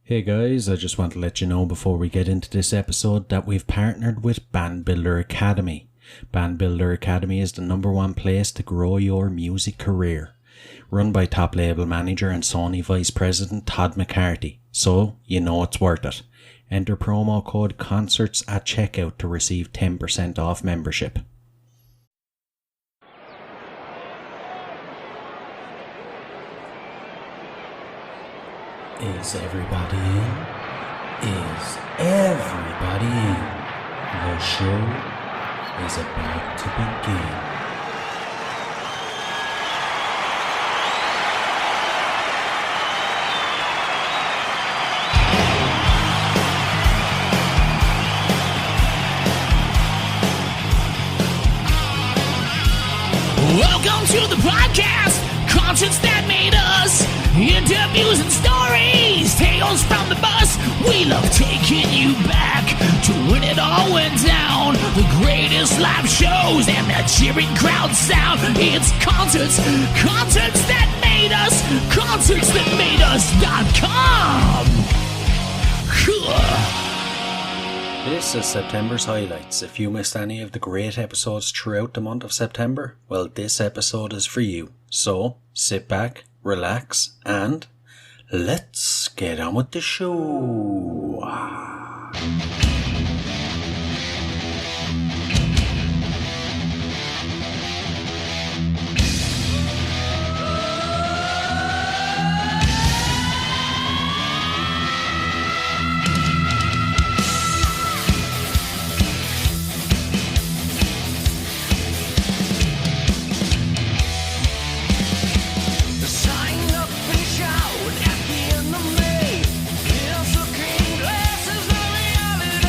Hey guys, I just want to let you know before we get into this episode that we've partnered with Band Builder Academy. Band Builder Academy is the #1 place to grow your music career. Run by top label manager and Sony Vice President Todd McCarthy, so you know it's worth it. Enter promo code CONCERTS at checkout to receive 10% off membership. Is everybody in? Is everybody in? The show is about to begin. Welcome to the podcast, Concerts That Made Us. Interviews and stories, tales from the bus. We love taking you back to when it all went down. The greatest live shows and that cheering crowd sound. It's concerts, concerts that made us, concertsthatmadeus.com. This is September's highlights. If you missed any of the great episodes throughout the month of September, well, this episode is for you. So, sit back, relax, and let's get on with the show. Reality.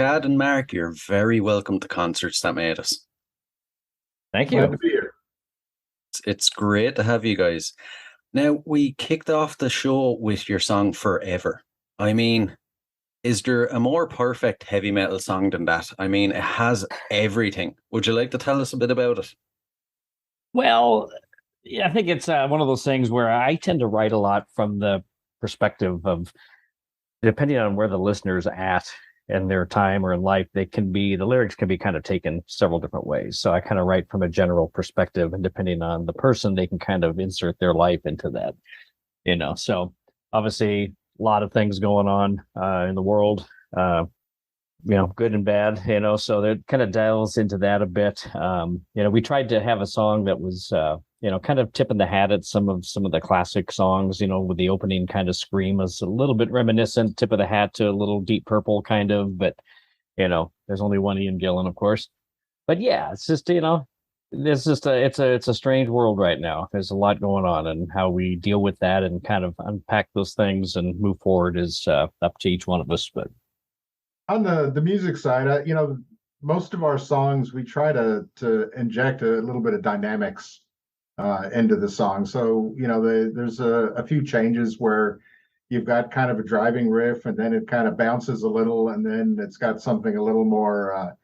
Chad and Mark, you're very welcome to Concerts That Made Us. Thank you. Glad to be here. It's great to have you guys. Now, we kicked off the show with your song Forever. I mean, is there a more perfect heavy metal song than that? I mean, it has everything. Would you like to tell us a bit about it? Well, yeah, I think it's one of those things where I tend to write a lot from the perspective of, depending on where the listener's at in their time or in life, the lyrics can be kind of taken several different ways. So I kind of write from a general perspective, and depending on the person, they can kind of insert their life into that, So obviously a lot of things going on in the world, good and bad, so that kind of dials into that a bit. We tried to have a song that was, kind of tipping the hat at some of the classic songs, with the opening kind of scream was a little bit reminiscent, tip of the hat to a little Deep Purple kind of, but, there's only one Ian Gillan, of course. But yeah, it's just, it's a strange world right now. There's a lot going on, and how we deal with that and kind of unpack those things and move forward is up to each one of us. But on the music side, most of our songs, we try to inject a little bit of dynamics into the song. So, there's a few changes where you've got kind of a driving riff, and then it kind of bounces a little, and then it's got something a little more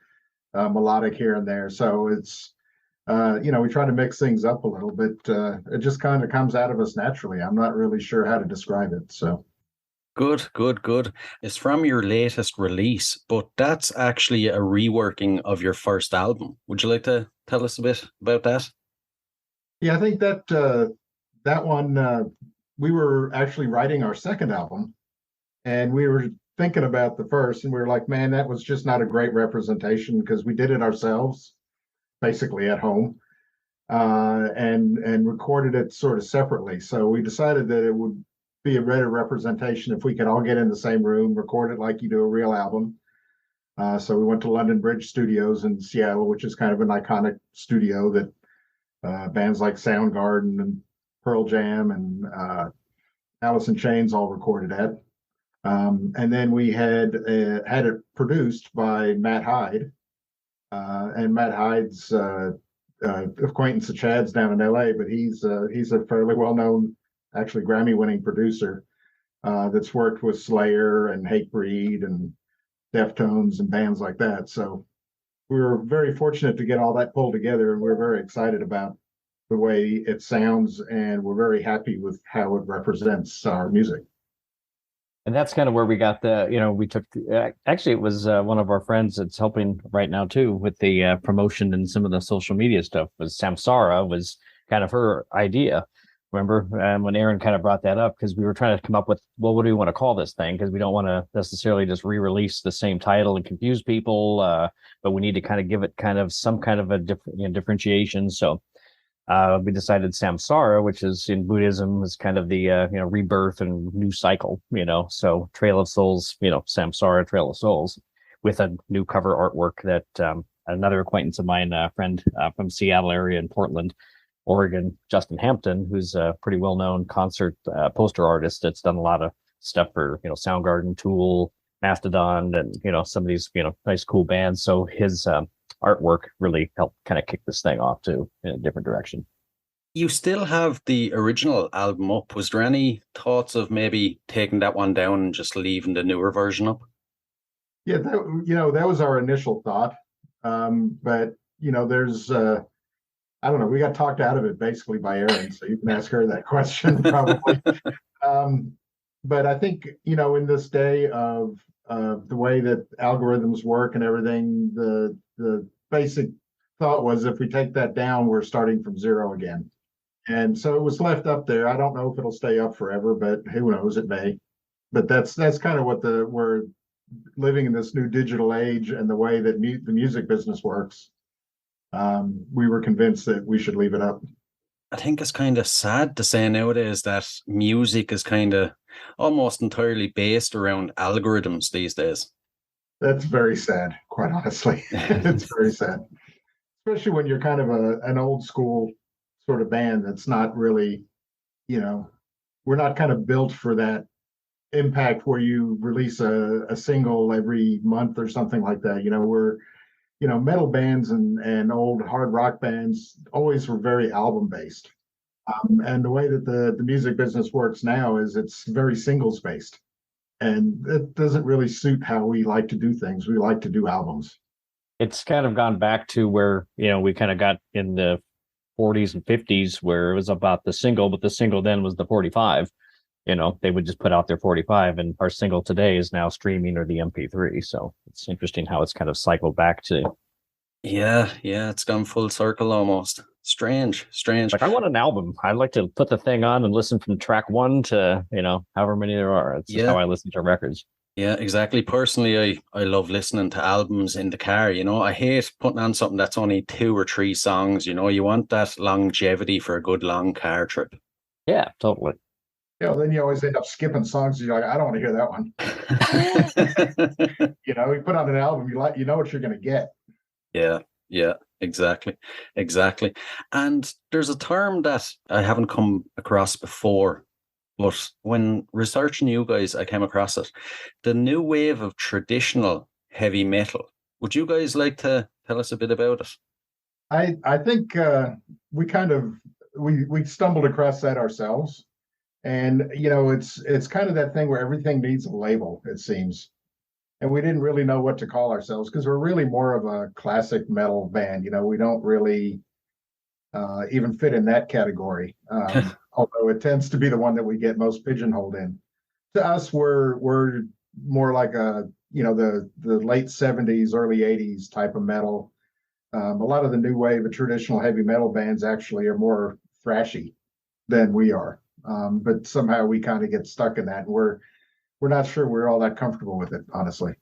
melodic here and there. So it's, we try to mix things up a little bit. It just kind of comes out of us naturally. I'm not really sure how to describe it. So. Good. It's from your latest release, but that's actually a reworking of your first album. Would you like to tell us a bit about that? Yeah, I think that one, we were actually writing our second album, and we were thinking about the first, and we were like, man, that was just not a great representation, because we did it ourselves, basically at home, and recorded it sort of separately. So we decided that it would be a better representation if we could all get in the same room, record it like you do a real album. So we went to London Bridge Studios in Seattle, which is kind of an iconic studio that bands like Soundgarden and Pearl Jam and Alice in Chains all recorded at. And then we had it produced by Matt Hyde, and Matt Hyde's acquaintance of Chad's down in LA, but he's a fairly well-known, actually Grammy-winning producer that's worked with Slayer and Hatebreed and Deftones and bands like that. So we were very fortunate to get all that pulled together, and we're very excited about the way it sounds, and we're very happy with how it represents our music. And that's kind of where we got we took, actually it was one of our friends that's helping right now too with the promotion and some of the social media stuff. Was Samsara was kind of her idea. Remember when Aaron kind of brought that up, because we were trying to come up with, well, what do we want to call this thing? Because we don't want to necessarily just re-release the same title and confuse people, but we need to kind of give it kind of some kind of a differentiation. So we decided Samsara, which is in Buddhism, is kind of the rebirth and new cycle. So Trail of Souls, Samsara, Trail of Souls, with a new cover artwork that another acquaintance of mine, a friend from Seattle area in Portland, Oregon, Justin Hampton, who's a pretty well-known concert poster artist that's done a lot of stuff for, Soundgarden, Tool, Mastodon, and, some of these, nice, cool bands. So his artwork really helped kind of kick this thing off too in a different direction. You still have the original album up. Was there any thoughts of maybe taking that one down and just leaving the newer version up? Yeah, that was our initial thought. But, there's... I don't know. We got talked out of it basically by Erin, so you can ask her that question probably. But I think, in this day of the way that algorithms work and everything, the basic thought was, if we take that down, we're starting from zero again. And so it was left up there. I don't know if it'll stay up forever, but who knows, it may. But that's kind of what we're living in this new digital age, and the way that the music business works. We were convinced that we should leave it up. I think it's kind of sad to say nowadays that music is kind of almost entirely based around algorithms these days. That's very sad, quite honestly. It's very sad, especially when you're kind of an old school sort of band that's not really, we're not kind of built for that impact where you release a single every month or something like that. Metal bands and old hard rock bands always were very album based. And the way that the music business works now is it's very singles based. And it doesn't really suit how we like to do things. We like to do albums. It's kind of gone back to where, we kind of got in the 40s and 50s where it was about the single, but the single then was the 45. They would just put out their 45, and our single today is now streaming or the MP3. So it's interesting how it's kind of cycled back to. Yeah, it's gone full circle almost. Strange. Like, I want an album. I like to put the thing on and listen from track 1 to, however many there are. It's just how I listen to records. Yeah, exactly. Personally, I love listening to albums in the car. I hate putting on something that's only 2 or 3 songs. You want that longevity for a good long car trip. Yeah, totally. Then you always end up skipping songs. You're like, I don't want to hear that one. You put on an album, you know what you're going to get. Yeah, exactly. And there's a term that I haven't come across before, but when researching you guys, I came across it. The new wave of traditional heavy metal. Would you guys like to tell us a bit about it? I think we stumbled across that ourselves. And, it's kind of that thing where everything needs a label, it seems. And we didn't really know what to call ourselves because we're really more of a classic metal band. We don't really even fit in that category, although it tends to be the one that we get most pigeonholed in. To us, we're more like the late 70s, early 80s type of metal. A lot of the new wave of traditional heavy metal bands actually are more thrashy than we are. But somehow we kind of get stuck in that, and we're not sure we're all that comfortable with it, honestly.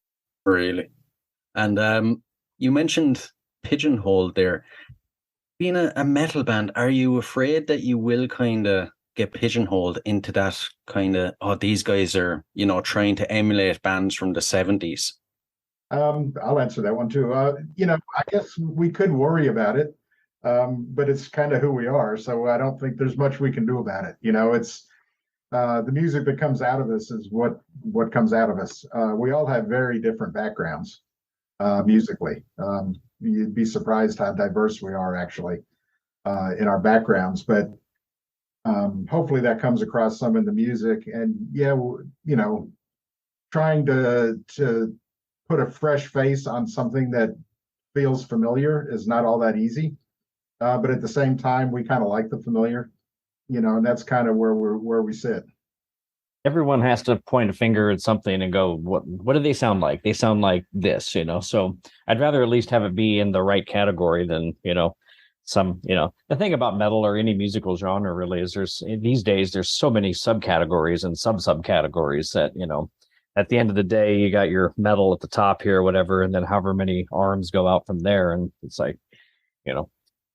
Really? And you mentioned pigeonholed there. Being a metal band, are you afraid that you will kind of get pigeonholed into that kind of, these guys are, trying to emulate bands from the 70s? I'll answer that one too. I guess we could worry about it. But it's kind of who we are, so I don't think there's much we can do about it. It's the music that comes out of us is what comes out of us. We all have very different backgrounds musically. You'd be surprised how diverse we are actually in our backgrounds, but hopefully that comes across some in the music. And trying to put a fresh face on something that feels familiar is not all that easy. But at the same time, we kind of like the familiar, and that's kind of where we sit. Everyone has to point a finger at something and go, what do they sound like? They sound like this, So I'd rather at least have it be in the right category than, the thing about metal or any musical genre really is these days there's so many subcategories and subcategories that, at the end of the day, you got your metal at the top here or whatever, and then however many arms go out from there. And it's like,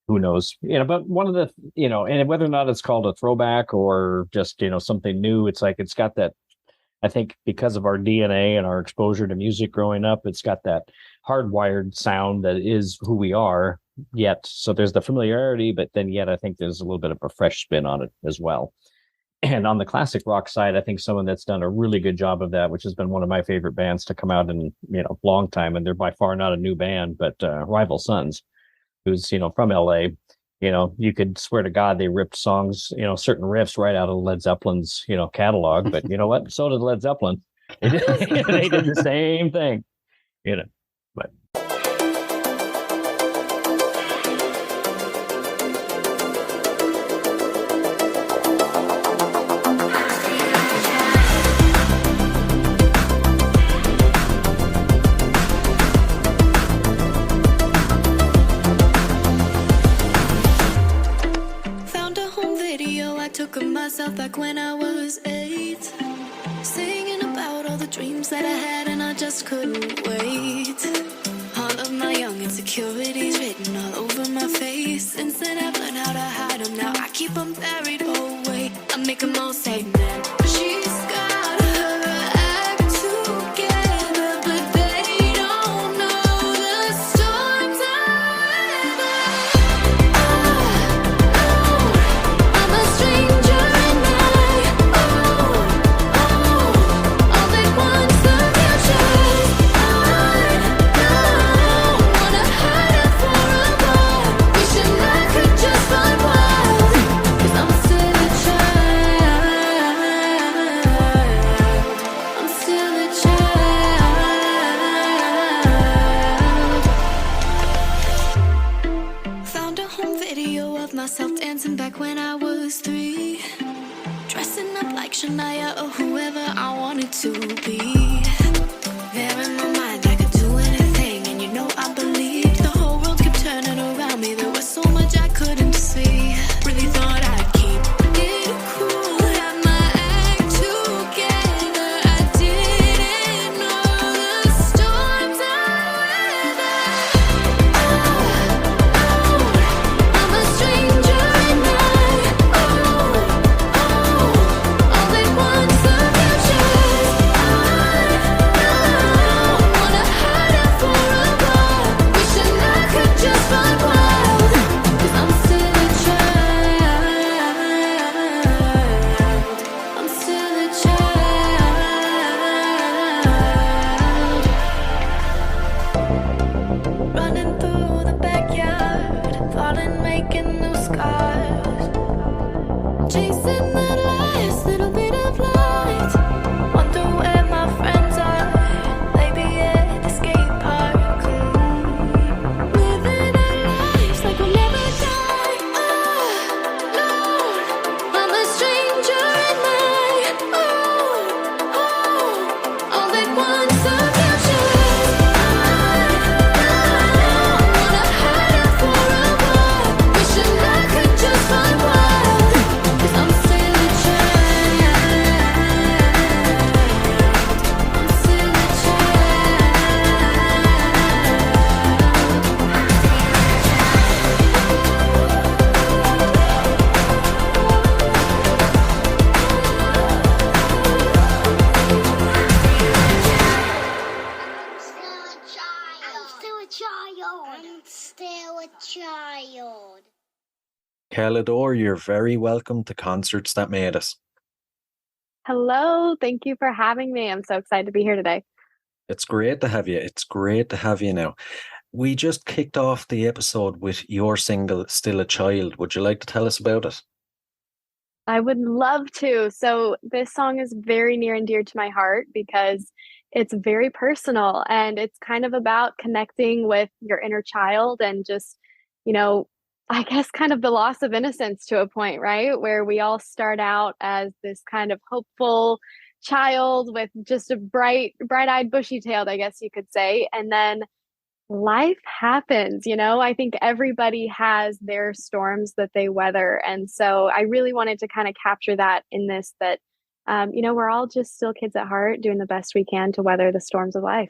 who knows, but one of the, and whether or not it's called a throwback or just, something new, it's like, it's got that, I think because of our DNA and our exposure to music growing up, it's got that hardwired sound that is who we are yet. So there's the familiarity, but then yet I think there's a little bit of a fresh spin on it as well. And on the classic rock side, I think someone that's done a really good job of that, which has been one of my favorite bands to come out in, long time. And they're by far not a new band, but Rival Sons, who's, from LA, you could swear to God they ripped songs, certain riffs right out of Led Zeppelin's, catalog. But you know what? So did Led Zeppelin. They did the same thing, but. Myself back when I was 8, singing about all the dreams that I had, and I just couldn't wait. All of my young insecurities written all over my face. Since then I've learned how to hide them. Now I keep them buried away. I make them all say, man, she's got her act together, but they don't know the storms I weather. I'm a stranger. myself dancing back when I was 3. Dressing up like Shania or whoever I wanted to be. There in my mind I could do anything, and you know I believed the whole world kept turning around me. There was so much I couldn't see. Really thought I'd keep it cool, have my act together. I didn't know the storms I weather. I'm a stranger and all at once the future's wanna hide it for a while. Wishing I could just run wild, 'cause I'm still a child. I'm still a child. Running through the backyard, falling, making new scars. Chasing that last little bit of light. Wonder where my friends are. Maybe at the skate park. Living our lives like we'll never die. Alone, I'm a stranger and all at once the future's wanna hide it for a while. Wishing I could just run wild, 'cause I'm still a child. I'm still a I'm still a child. Kel Adore, you're very welcome to Concerts That Made Us. Hello, thank you for having me. I'm so excited to be here today. It's great to have you. It's great to have you now. We just kicked off the episode with your single, Still a Child. Would you like to tell us about it? I would love to. So, this song is very near and dear to my heart because it's very personal and it's kind of about connecting with your inner child and just, you know, I guess kind of the loss of innocence to a point, right? Where we all start out as this kind of hopeful child with just a bright-eyed, bushy-tailed, I guess you could say. And then life happens, I think everybody has their storms that they weather. And so I really wanted to kind of capture that in this, that, we're all just still kids at heart doing the best we can to weather the storms of life.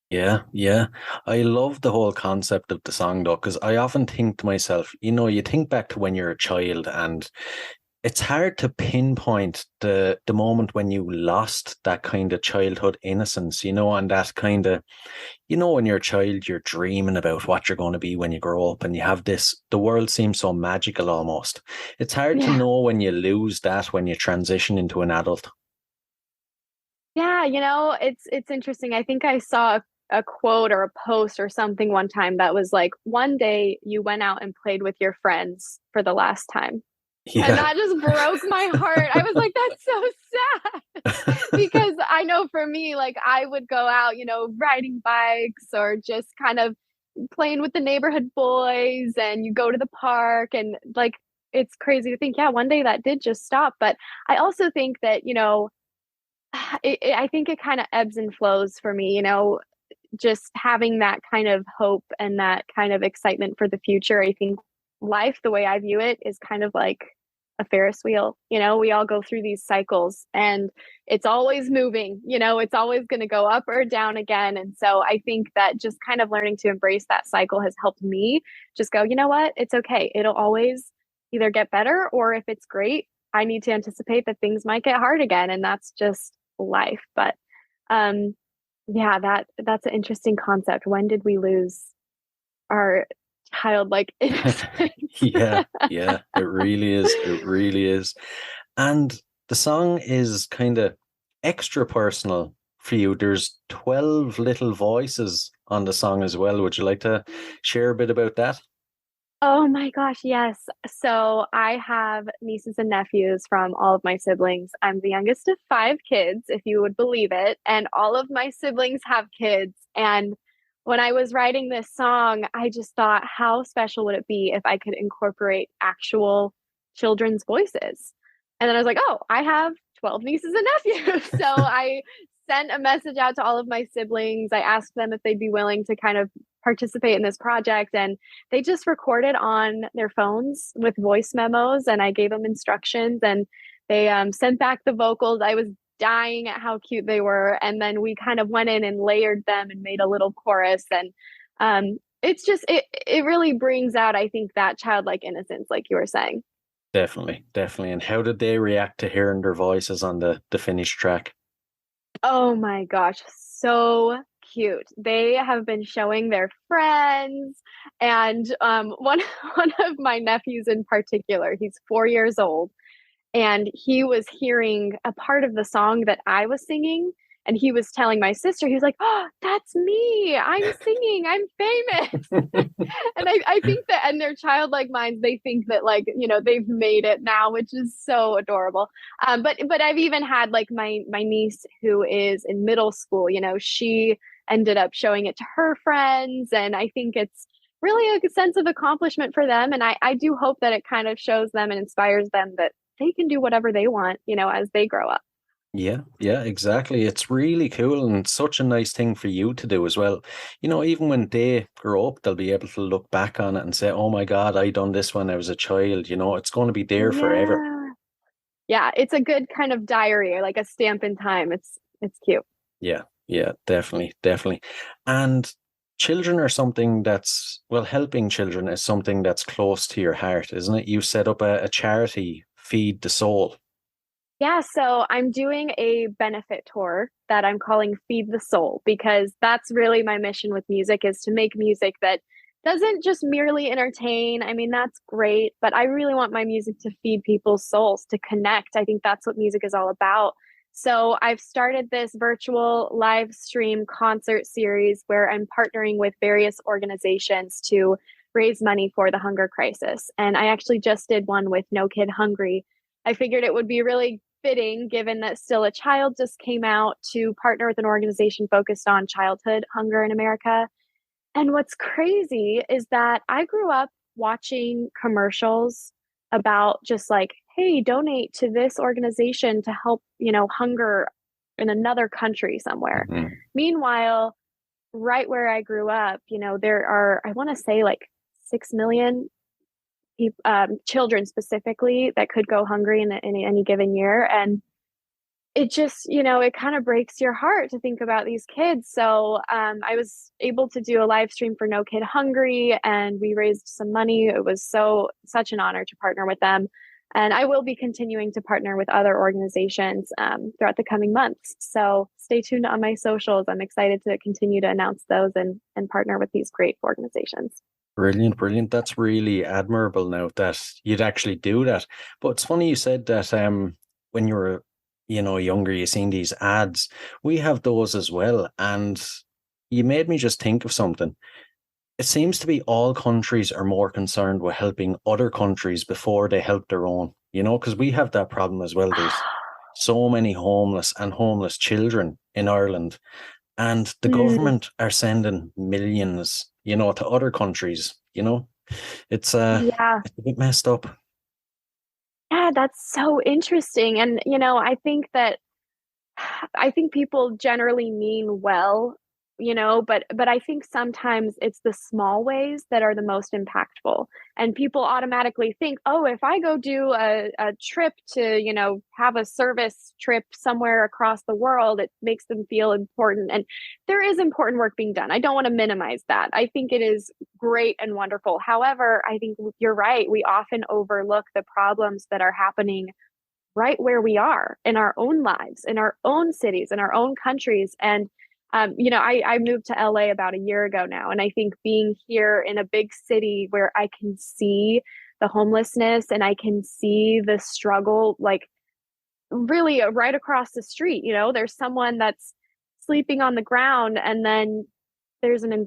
Yeah, yeah. I love the whole concept of the song though, because I often think to myself, you think back to when you're a child and it's hard to pinpoint the moment when you lost that kind of childhood innocence, and that kind of, when you're a child, you're dreaming about what you're going to be when you grow up and you have the world seems so magical almost. It's hard to know when you lose that, when you transition into an adult. Yeah, it's interesting. I think I saw a quote or a post or something one time that was like, one day you went out and played with your friends for the last time. Yeah. And that just broke my heart. I was like, that's so sad. Because I know for me, like I would go out, riding bikes or just kind of playing with the neighborhood boys, and you go to the park, and like it's crazy to think, yeah, one day that did just stop. But I also think that, I think it kind of ebbs and flows for me, just having that kind of hope and that kind of excitement for the future. I think life, the way I view it, is kind of like a Ferris wheel. We all go through these cycles and it's always moving, it's always going to go up or down again. And so I think that just kind of learning to embrace that cycle has helped me just go, you know what, it's okay. It'll always either get better, or if it's great, I need to anticipate that things might get hard again. And that's just life. But yeah, that's an interesting concept. When did we lose our childlike innocence? Yeah, it really is. It really is. And the song is kind of extra personal for you. There's 12 little voices on the song as well. Would you like to share a bit about that? Oh my gosh, yes. So I have nieces and nephews from all of my siblings. I'm the youngest of 5 kids, if you would believe it. And all of my siblings have kids. And when I was writing this song, I just thought, how special would it be if I could incorporate actual children's voices? And then I was like, oh, I have 12 nieces and nephews. So I sent a message out to all of my siblings. I asked them if they'd be willing to kind of participate in this project. And they just recorded on their phones with voice memos. And I gave them instructions and they sent back the vocals. I was dying at how cute they were. And then we kind of went in and layered them and made a little chorus. And it's just, it really brings out, I think, that childlike innocence, like you were saying. Definitely. And how did they react to hearing their voices on the finished track? Oh my gosh, so cute. They have been showing their friends, and one of my nephews in particular, he's 4 years old, and he was hearing a part of the song that I was singing, and he was telling my sister, he was like, oh, that's me, I'm singing, I'm famous. And I think that in their childlike minds, they think that, like, they've made it now, which is so adorable. But I've even had, like, my niece who is in middle school, she ended up showing it to her friends, and I think it's really a sense of accomplishment for them. And I do hope that it kind of shows them and inspires them that they can do whatever they want, as they grow up. Yeah, exactly. It's really cool and such a nice thing for you to do as well. Even when they grow up, they'll be able to look back on it and say, oh my God, I done this when I was a child. It's going to be there forever. Yeah, it's a good kind of diary, like a stamp in time. It's cute. Yeah, definitely. And children are something helping children is something that's close to your heart, isn't it? You set up a charity, Feed the Soul. Yeah, so I'm doing a benefit tour that I'm calling Feed the Soul, because that's really my mission with music, is to make music that doesn't just merely entertain. I mean, that's great, but I really want my music to feed people's souls, to connect. I think that's what music is all about. So I've started this virtual live stream concert series where I'm partnering with various organizations to raise money for the hunger crisis. And I actually just did one with No Kid Hungry. I figured it would be really fitting, given that Still a Child just came out, to partner with an organization focused on childhood hunger in America. And what's crazy is that I grew up watching commercials about just like, hey, donate to this organization to help, hunger in another country somewhere. Mm-hmm. Meanwhile, right where I grew up, there are, I want to say, like 6 million children specifically that could go hungry in any given year. And it just, it kind of breaks your heart to think about these kids. So I was able to do a live stream for No Kid Hungry, and we raised some money. It was such an honor to partner with them. And I will be continuing to partner with other organizations throughout the coming months. So stay tuned on my socials. I'm excited to continue to announce those and partner with these great organizations. Brilliant. That's really admirable now that you'd actually do that. But it's funny you said that when you were, younger, you seen these ads. We have those as well. And you made me just think of something. It seems to be all countries are more concerned with helping other countries before they help their own, because we have that problem as well. There's so many homeless children in Ireland, and the government are sending millions, to other countries. It's it's a bit messed up. Yeah, that's so interesting. And, I think people generally mean well, but I think sometimes it's the small ways that are the most impactful. And people automatically think, oh, if I go do a trip to, have a service trip somewhere across the world, it makes them feel important. And there is important work being done. I don't want to minimize that. I think it is great and wonderful. However, I think you're right. We often overlook the problems that are happening right where we are in our own lives, in our own cities, in our own countries. And I moved to LA about a year ago now, and I think being here in a big city where I can see the homelessness and I can see the struggle, like really right across the street, there's someone that's sleeping on the ground, and then there's an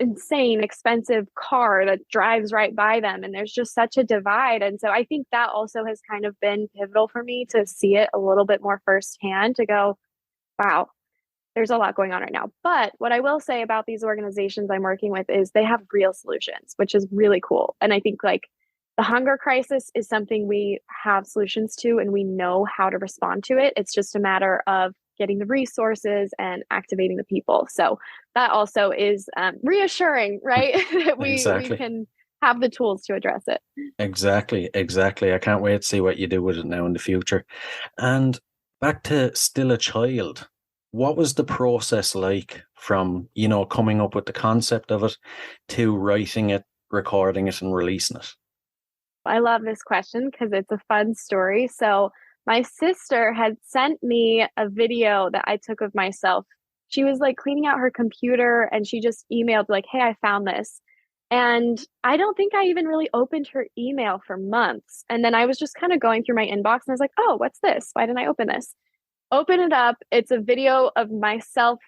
insane expensive car that drives right by them, and there's just such a divide. And so I think that also has kind of been pivotal for me to see it a little bit more firsthand, to go, wow, there's a lot going on right now. But what I will say about these organizations I'm working with is they have real solutions, which is really cool. And I think like the hunger crisis is something we have solutions to and we know how to respond to it. It's just a matter of getting the resources and activating the people. So that also is reassuring, right? That we can have the tools to address it. Exactly. I can't wait to see what you do with it now in the future. And back to Still a Child. What was the process like from, coming up with the concept of it to writing it, recording it, and releasing it? I love this question because it's a fun story. So my sister had sent me a video that I took of myself. She was like cleaning out her computer and she just emailed like, hey, I found this. And I don't think I even really opened her email for months. And then I was just kind of going through my inbox and I was like, oh, what's this? Why didn't I open this? Open it up. It's a video of myself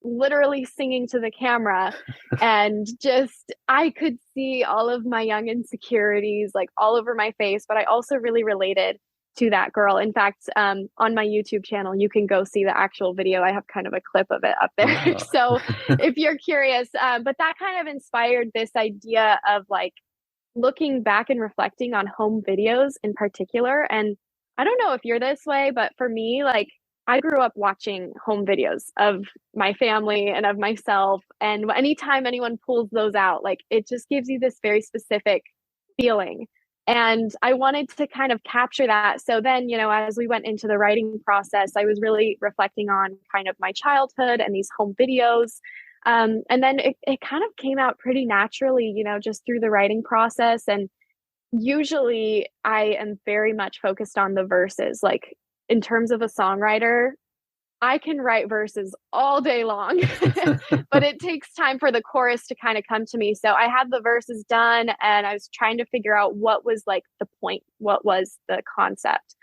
literally singing to the camera and just I could see all of my young insecurities like all over my face, but I also really related to that girl. In fact, on my YouTube channel, you can go see the actual video. I have kind of a clip of it up there. Wow. So if you're curious, but that kind of inspired this idea of like looking back and reflecting on home videos in particular. And I don't know if you're this way, but for me, like I grew up watching home videos of my family and of myself. And anytime anyone pulls those out, like it just gives you this very specific feeling. And I wanted to kind of capture that. So then, as we went into the writing process, I was really reflecting on kind of my childhood and these home videos. And then it kind of came out pretty naturally, just through the writing process. And usually I am very much focused on the verses. Like in terms of a songwriter, I can write verses all day long, but it takes time for the chorus to kind of come to me. So I had the verses done and I was trying to figure out what was like the point, what was the concept.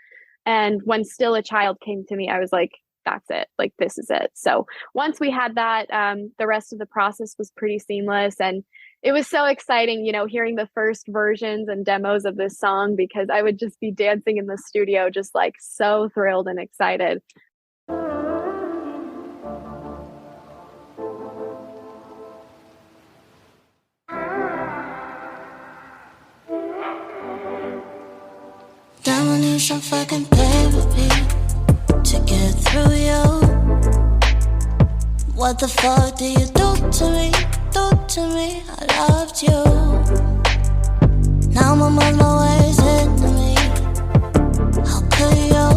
And when Still a Child came to me, I was like, that's it. Like, this is it. So once we had that, the rest of the process was pretty seamless. And it was so exciting, hearing the first versions and demos of this song, because I would just be dancing in the studio, just like so thrilled and excited. Damn, I need some fucking therapy to get through you. What the fuck did you do to me? I loved you. Now my mind always into me. How could you?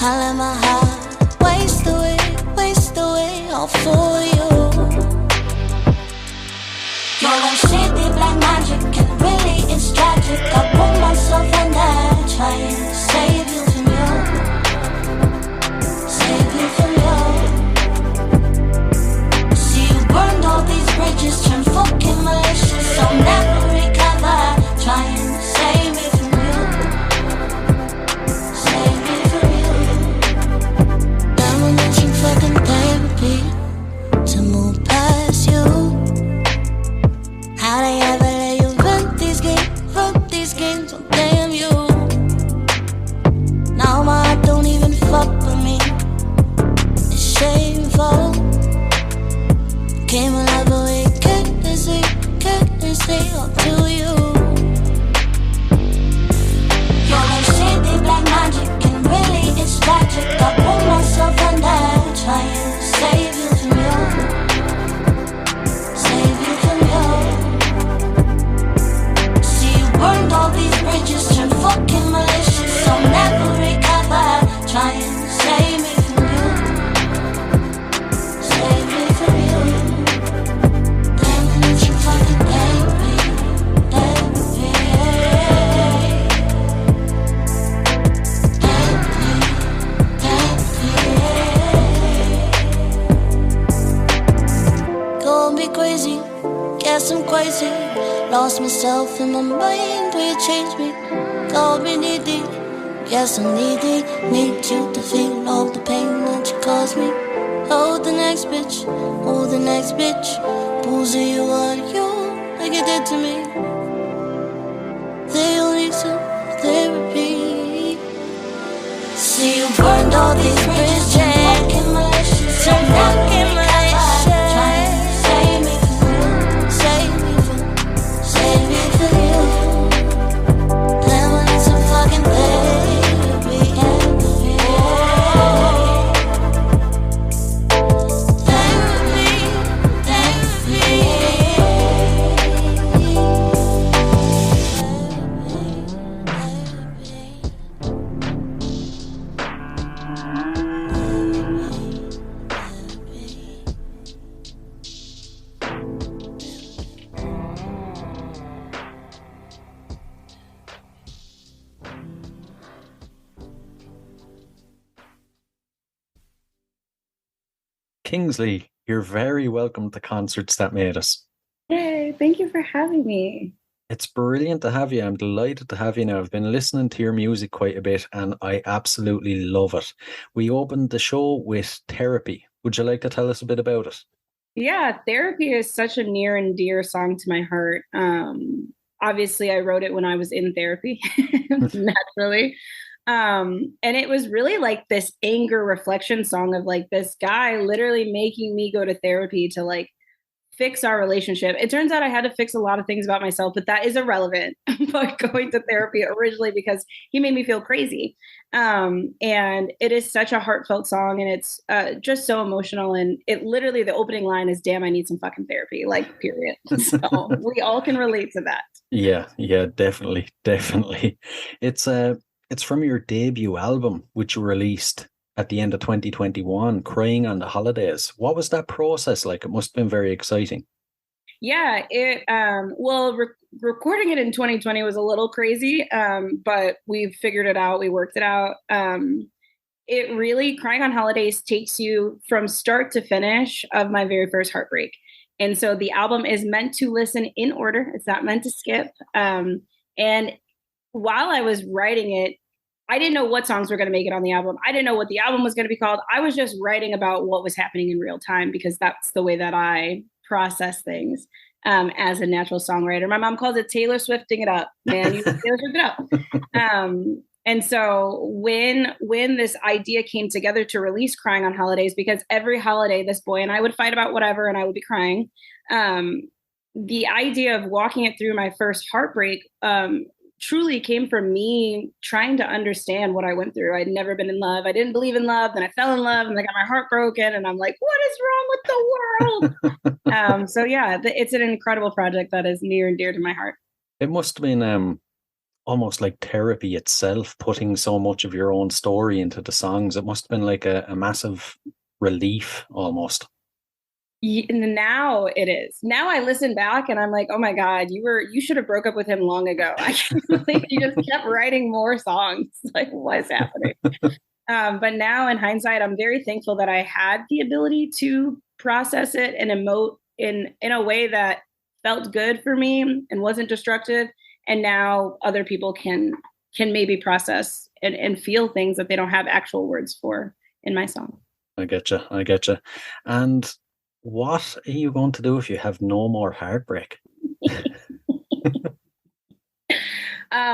I let my heart waste away all for you. You're like shitty black magic, and really it's tragic. I put myself on that, trying to save you from you. Save you from you. See you burned all these bridges, turned fucking malicious. I'll never recover, trying to save me from you. Save me from you. Damn, I need some fucking therapy to move past you. How they ever let you run these games, oh damn you. Now my heart don't even fuck with me. It's shameful. Came alive but we couldn't see all to you. You're like shitty black magic, and really it's tragic. I put myself under, trying to save you from you. Save you from you. See you burned all these bridges, turned fucking malicious. I'll never recover, trying to save me from you. Save me from you. Damn, I need some fucking therapy. Go and be crazy, guess I'm crazy. Lost myself in my mind, will you change me? Call me needy, guess I'm needy. Need you to feel all the pain that you caused me. Oh, the next bitch, pulls you on you like you did to me. They all need some therapy. See you burned all these bridges, fucking my Kingsley, you're very welcome to Concerts That Made Us. Yay, thank you for having me. It's brilliant to have you. I'm delighted to have you now. I've been listening to your music quite a bit and I absolutely love it. We opened the show with Therapy. Would you like to tell us a bit about it? Yeah, Therapy is such a near and dear song to my heart. Obviously, I wrote it when I was in therapy, naturally. And it was really like this anger reflection song of like this guy literally making me go to therapy to like fix our relationship. It turns out I had to fix a lot of things about myself, but that is irrelevant. But going to therapy originally because he made me feel crazy. And it is such a heartfelt song, and it's just so emotional. And it literally, the opening line is, "Damn, I need some fucking therapy." Like, period. So we all can relate to that. Yeah, definitely. It's from your debut album, which you released at the end of 2021, Crying on the Holidays. What was that process like? It must have been very exciting. Yeah, recording it in 2020 was a little crazy, but we figured it out. We worked it out. It really, Crying on Holidays takes you from start to finish of my very first heartbreak. And so the album is meant to listen in order. It's not meant to skip. And while I was writing it, I didn't know what songs were going to make it on the album. I didn't know what the album was going to be called. I was just writing about what was happening in real time because that's the way that I process things as a natural songwriter. My mom calls it Taylor Swifting it up, man. You Taylor Swift it up. And so when this idea came together to release Crying on Holidays, because every holiday this boy and I would fight about whatever and I would be crying, the idea of walking it through my first heartbreak truly came from me trying to understand what I went through. I'd never been in love. I didn't believe in love. Then I fell in love and I got my heart broken. And I'm like, what is wrong with the world? So yeah, it's an incredible project that is near and dear to my heart. It must have been almost like therapy itself, putting so much of your own story into the songs. It must have been like a massive relief almost. Now it is. Now I listen back and I'm like, oh my God, you should have broke up with him long ago. I can't believe you just kept writing more songs. Like, what is happening? But now in hindsight, I'm very thankful that I had the ability to process it and emote in a way that felt good for me and wasn't destructive. And now other people can maybe process and feel things that they don't have actual words for in my song. I get you. And what are you going to do if you have no more heartbreak?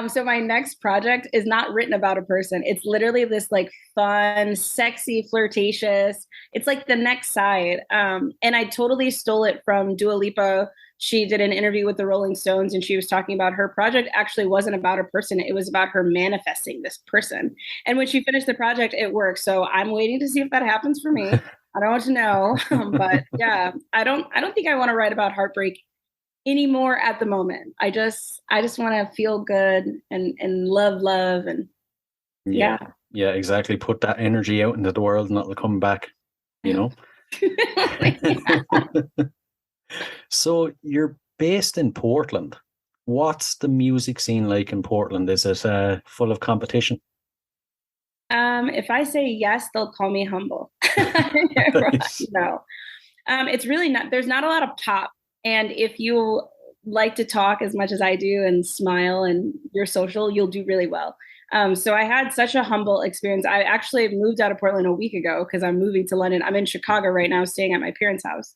So my next project is not written about a person. It's literally this like fun, sexy, flirtatious. It's like the next side. And I totally stole it from Dua Lipa. She did an interview with the Rolling Stones and she was talking about her project actually wasn't about a person. It was about her manifesting this person. And when she finished the project, it worked. So I'm waiting to see if that happens for me. I don't want to know, but yeah, I don't think I want to write about heartbreak anymore at the moment. I just want to feel good and love and yeah, exactly. Put that energy out into the world and it'll come back, you know. So you're based in Portland. What's the music scene like in Portland? Is it full of competition? If I say yes, they'll call me humble. Nice. No, it's really not. There's not a lot of pop. And if you like to talk as much as I do and smile and you're social, you'll do really well. So I had such a humble experience. I actually moved out of Portland a week ago because I'm moving to London. I'm in Chicago right now, staying at my parents' house.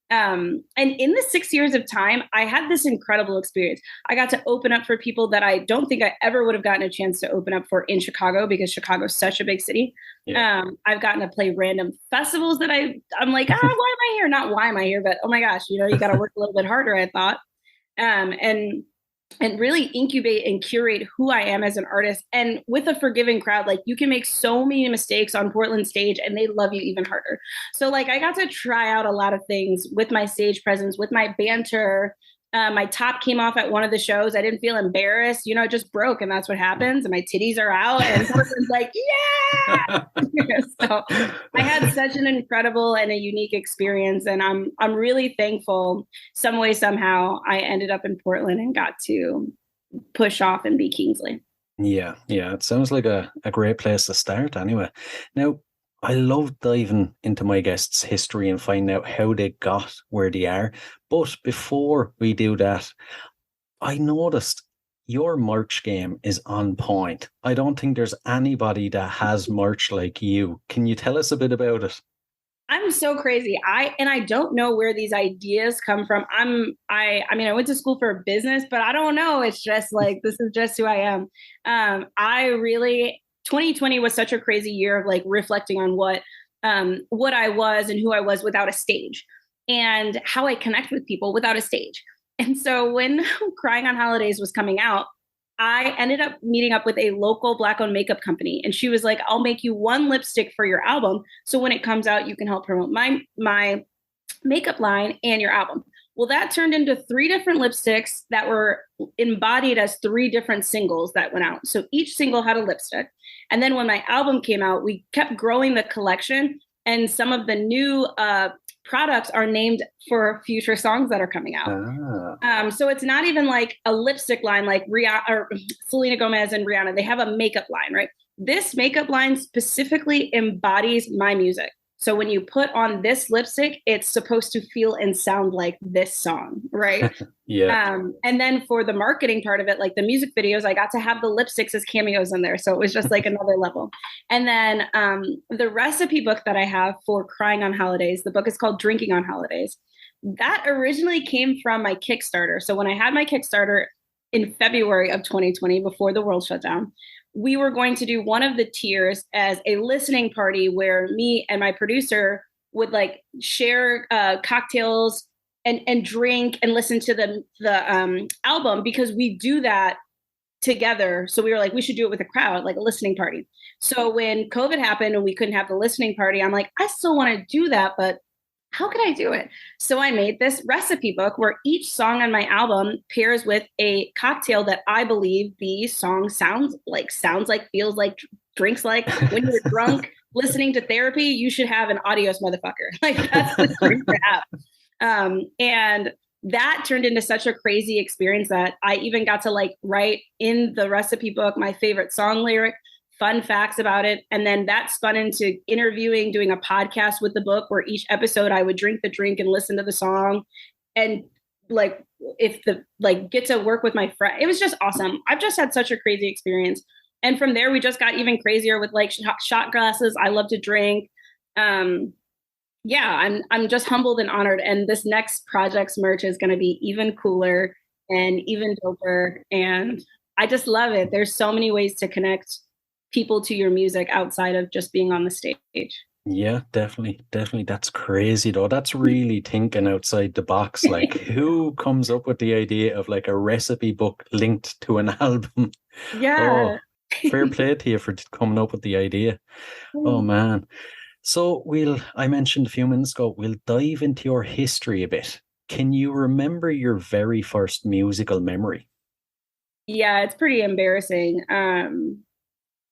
And in the 6 years of time, I had this incredible experience. I got to open up for people that I don't think I ever would have gotten a chance to open up for in Chicago because Chicago is such a big city. Yeah. I've gotten to play random festivals that I'm like, why am I here? Not why am I here, but oh my gosh, you got to work a little bit harder, I thought. And really incubate and curate who I am as an artist. And with a forgiving crowd, like you can make so many mistakes on Portland stage and they love you even harder. So like I got to try out a lot of things with my stage presence, with my banter. My top came off at one of the shows. I didn't feel embarrassed. It just broke and that's what happens. And my titties are out and Portland's like, yeah. So I had such an incredible and a unique experience. And I'm really thankful some way, somehow I ended up in Portland and got to push off and be Kingsley. Yeah. It sounds like a great place to start anyway. Now, I love diving into my guests' history and finding out how they got where they are. But before we do that, I noticed your merch game is on point. I don't think there's anybody that has merch like you. Can you tell us a bit about it? I'm so crazy. I don't know where these ideas come from. I mean, I went to school for business, but I don't know. It's just like, this is just who I am. I really 2020 was such a crazy year of like reflecting on what I was and who I was without a stage, and how I connect with people without a stage. And so when Crying on Holidays was coming out, I ended up meeting up with a local Black-owned makeup company, and she was like, "I'll make you one lipstick for your album, so when it comes out, you can help promote my makeup line and your album." Well, that turned into 3 different lipsticks that were embodied as 3 different singles that went out. So each single had a lipstick. And then when my album came out, we kept growing the collection, and some of the new products are named for future songs that are coming out. So it's not even like a lipstick line like Rihanna or Selena Gomez and Rihanna. They have a makeup line, right? This makeup line specifically embodies my music. So when you put on this lipstick, it's supposed to feel and sound like this song, right? Yeah. And then for the marketing part of it, like the music videos, I got to have the lipsticks as cameos in there. So it was just like another level. And then the recipe book that I have for Crying on Holidays, the book is called Drinking on Holidays. That originally came from my Kickstarter. So when I had my Kickstarter in February of 2020, before the world shut down, we were going to do one of the tiers as a listening party where me and my producer would like share cocktails and drink and listen to the album, because we do that together. So we were like, we should do it with a crowd, like a listening party. So when COVID happened and we couldn't have the listening party, I'm like, I still want to do that, but how could I do it? So I made this recipe book where each song on my album pairs with a cocktail that I believe the song sounds like, feels like, drinks like. When you're drunk listening to Therapy, you should have an Adios motherfucker. Like, that's the drink to have. And that turned into such a crazy experience that I even got to like write in the recipe book my favorite song lyric, fun facts about it. And then that spun into interviewing, doing a podcast with the book where each episode I would drink the drink and listen to the song. And like, get to work with my friend. It was just awesome. I've just had such a crazy experience. And from there, we just got even crazier with like shot glasses. I love to drink. I'm just humbled and honored. And this next project's merch is going to be even cooler and even doper. And I just love it. There's so many ways to connect people to your music outside of just being on the stage. Yeah, definitely. That's crazy though. That's really thinking outside the box. Like, who comes up with the idea of like a recipe book linked to an album? Yeah. Oh, fair play to you for coming up with the idea. Oh man. So I mentioned a few minutes ago, we'll dive into your history a bit. Can you remember your very first musical memory? Yeah, it's pretty embarrassing.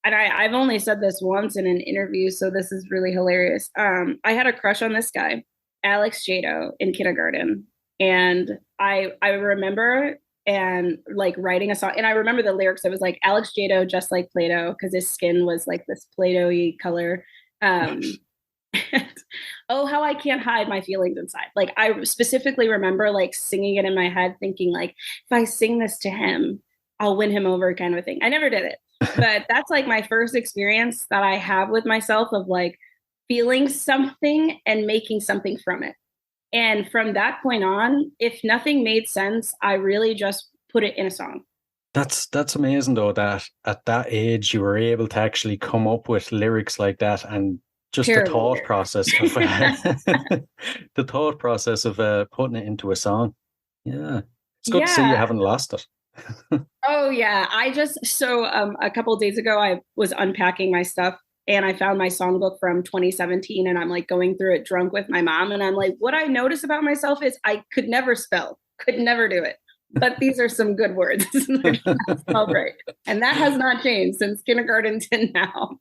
And I've only said this once in an interview, so this is really hilarious. I had a crush on this guy, Alex Jado, in kindergarten. And I remember and like writing a song, and I remember the lyrics. It was like, Alex Jado, just like Play-Doh, because his skin was like this Play-Doh-y color. Oh, how I can't hide my feelings inside. Like, I specifically remember like singing it in my head, thinking like, if I sing this to him, I'll win him over, kind of a thing. I never did it. But that's like my first experience that I have with myself of like feeling something and making something from it. And from that point on, if nothing made sense, I really just put it in a song. That's amazing though, that at that age you were able to actually come up with lyrics like that, and just the thought process of putting it into a song. Yeah. It's good to see you haven't lost it. Oh yeah. A couple of days ago, I was unpacking my stuff and I found my songbook from 2017, and I'm like going through it drunk with my mom. And I'm like, what I noticed about myself is I could never spell, could never do it. But these are some good words. That's all right. And that has not changed since kindergarten to now.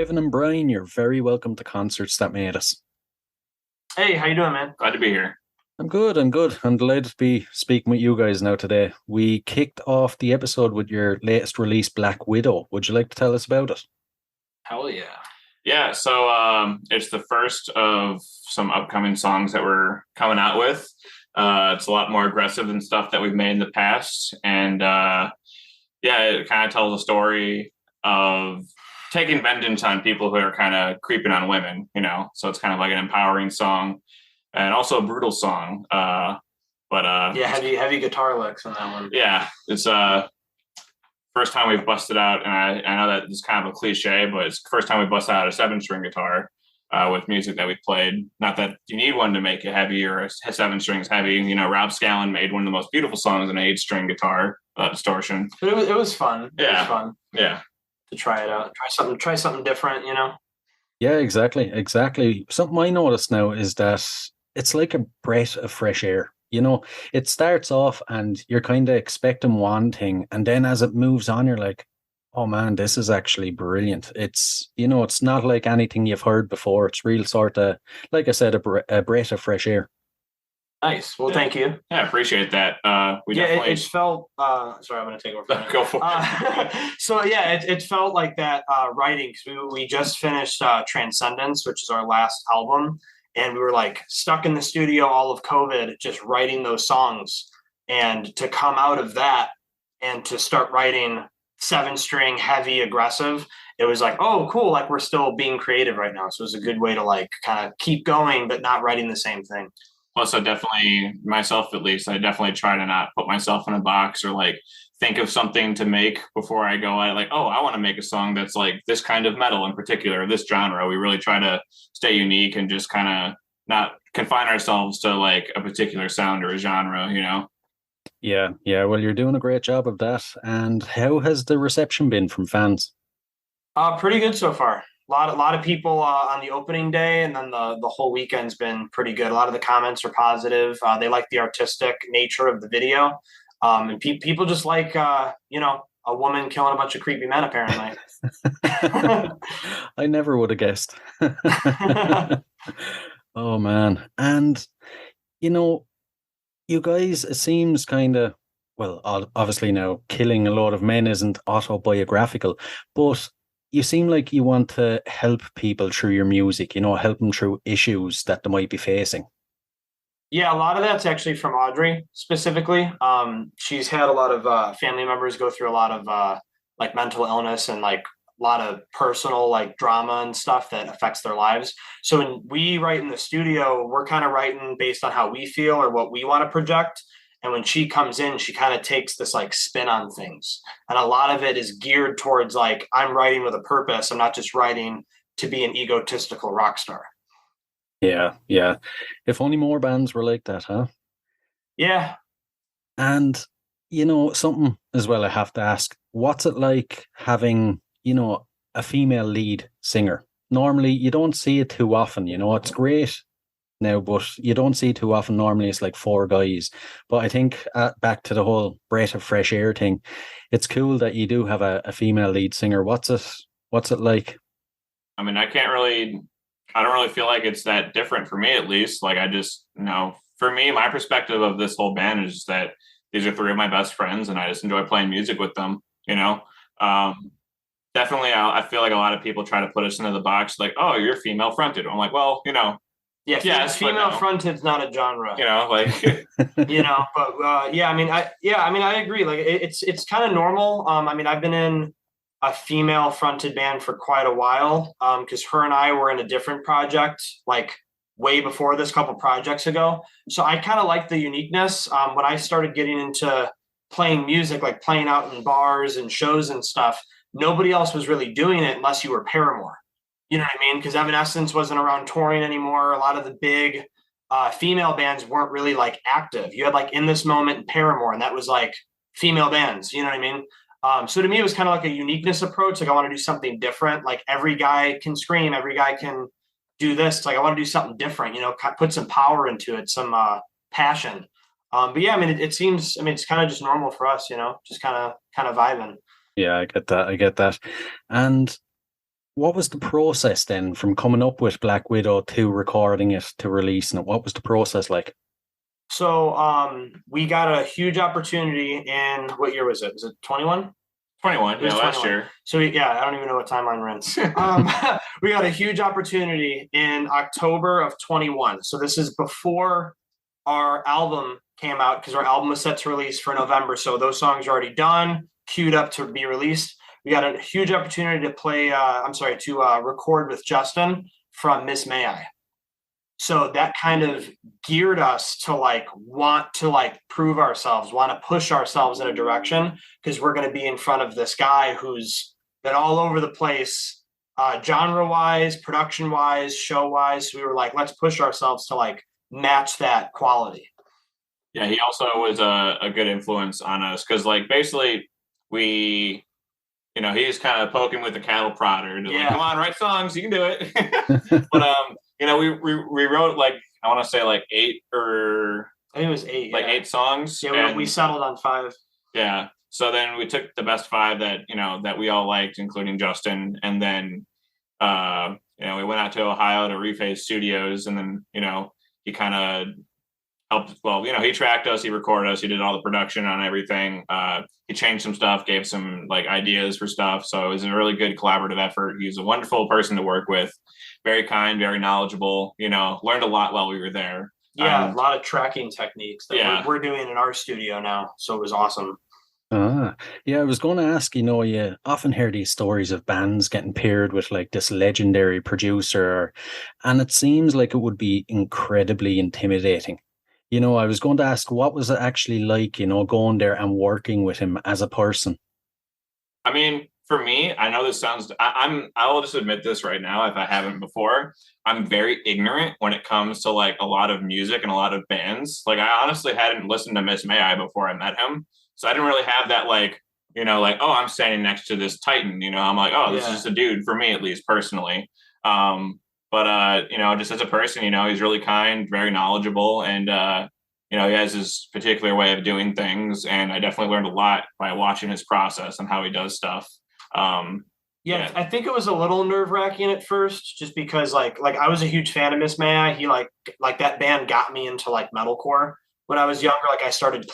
Kevin and Brian, you're very welcome to Concerts That Made Us. Hey, how you doing, man? Glad to be here. I'm good. I'm delighted to be speaking with you guys now today. We kicked off the episode with your latest release, Black Widow. Would you like to tell us about it? Hell yeah. Yeah, so it's the first of some upcoming songs that we're coming out with. It's a lot more aggressive than stuff that we've made in the past. And it kind of tells a story of taking vengeance on people who are kind of creeping on women, you know? So it's kind of like an empowering song and also a brutal song. Heavy guitar licks on that one. Yeah, it's first time we've busted out, and I know that it's kind of a cliche, but it's the first time we busted out a 7-string guitar with music that we played. Not that you need one to make it heavy or a 7-string's heavy. You know, Rob Scallon made one of the most beautiful songs in an 8-string guitar distortion. But it was fun. Yeah. It was fun. Yeah. To try it out. Try something different, you know? Yeah, exactly. Something I noticed now is that it's like a breath of fresh air. You know, it starts off and you're kind of expecting one thing, and then as it moves on, you're like, oh man, this is actually brilliant. It's, you know, it's not like anything you've heard before. It's real sort of, like I said, a breath of fresh air. Nice. Well, thank you. Yeah, I appreciate that. It felt, sorry, I'm going to take over. Go for it. So yeah, it felt like that writing, because we just finished Transcendence, which is our last album. And we were like stuck in the studio all of COVID, just writing those songs. And to come out of that and to start writing 7-string, heavy, aggressive, it was like, oh, cool. Like we're still being creative right now. So it was a good way to like kind of keep going, but not writing the same thing. Plus, I definitely, myself at least, I definitely try to not put myself in a box or like think of something to make before I go at it. Like, oh, I want to make a song that's like this kind of metal in particular, this genre. We really try to stay unique and just kind of not confine ourselves to like a particular sound or a genre, you know? Yeah. Well, you're doing a great job of that. And how has the reception been from fans? Pretty good so far. A lot of people on the opening day, and then the whole weekend's been pretty good. A lot of the comments are positive. They like the artistic nature of the video. And people just like, you know, a woman killing a bunch of creepy men, apparently. I never would have guessed. Oh, man. And, you know, you guys, it seems kind of, well, obviously now killing a lot of men isn't autobiographical, but you seem like you want to help people through your music, you know, help them through issues that they might be facing. Yeah, a lot of that's actually from Audrey specifically. She's had a lot of family members go through a lot of like mental illness and like a lot of personal like drama and stuff that affects their lives. So when we write in the studio, we're kind of writing based on how we feel or what we want to project. And when she comes in, she kind of takes this like spin on things. And a lot of it is geared towards like, I'm writing with a purpose. I'm not just writing to be an egotistical rock star. Yeah. If only more bands were like that, huh? Yeah. And, you know, something as well I have to ask, what's it like having, you know, a female lead singer? Normally, you don't see it too often, you know, it's great now, but you don't see it too often. Normally, it's like 4 guys. But I think back to the whole breath of fresh air thing, it's cool that you do have a female lead singer. What's it like? I mean, I don't really feel like it's that different for me, at least. Like, I just, you know, for me, my perspective of this whole band is that these are 3 of my best friends and I just enjoy playing music with them, you know? Definitely, I feel like a lot of people try to put us into the box like, oh, you're female fronted. I'm like, well, you know, yes, female fronted's not a genre, you know, like, you know, but I agree. Like it's kind of normal. I mean, I've been in a female fronted band for quite a while. Cause her and I were in a different project, like way before this, couple projects ago. So I kind of like the uniqueness. When I started getting into playing music, like playing out in bars and shows and stuff, nobody else was really doing it unless you were Paramore. You know what I mean? Because Evanescence wasn't around touring anymore. A lot of the big female bands weren't really like active. You had like In This Moment and Paramore, and that was like female bands. You know what I mean? So to me, it was kind of like a uniqueness approach. Like I want to do something different. Like every guy can scream, every guy can do this. It's like I want to do something different. You know, put some power into it, some passion. But yeah, I mean, it seems. I mean, it's kind of just normal for us. You know, just kind of vibing. Yeah, I get that. And what was the process then from coming up with Black Widow to recording it to releasing it? What was the process like? So we got a huge opportunity in, what year was it? Was it 21? 21, yeah, last 21. year. So I don't even know what timeline we're in. We got a huge opportunity in October of 21. So this is before our album came out, because our album was set to release for November. So those songs are already done, queued up to be released. We got a huge opportunity to record with Justin from Miss May I. So that kind of geared us to want to prove ourselves, want to push ourselves in a direction, because we're going to be in front of this guy who's been all over the place, genre wise, production wise, show wise. So we were like, let's push ourselves to match that quality. Yeah, he also was a good influence on us, because basically we, he's kind of poking with the cattle prodder. Like, come on, write songs, you can do it. But we wrote I want to say 8 or I think it was 8, 8 songs. Yeah, we settled on 5. Yeah. So then we took the best 5 that we all liked, including Justin, and then we went out to Ohio to Rephase Studios, and then he kind of helped. Well, he tracked us, he recorded us, he did all the production on everything. He changed some stuff, gave some ideas for stuff. So it was a really good collaborative effort. He's a wonderful person to work with, very kind, very knowledgeable. Learned a lot while we were there. Yeah, a lot of tracking techniques that we're doing in our studio now. So it was awesome. Yeah, I was going to ask, you often hear these stories of bands getting paired with this legendary producer, and it seems like it would be incredibly intimidating. I was going to ask, what was it actually like, going there and working with him as a person? I mean, for me, I know this sounds, I will just admit this right now, if I haven't before, I'm very ignorant when it comes to a lot of music and a lot of bands. I honestly hadn't listened to Miss May I before I met him. So I didn't really have that oh, I'm standing next to this Titan, I'm like, oh, this is just a dude, for me, at least personally. But just as a person, he's really kind, very knowledgeable, and he has his particular way of doing things. And I definitely learned a lot by watching his process and how he does stuff. I think it was a little nerve-wracking at first, just because I was a huge fan of Miss May I. He that band got me into metalcore when I was younger. I started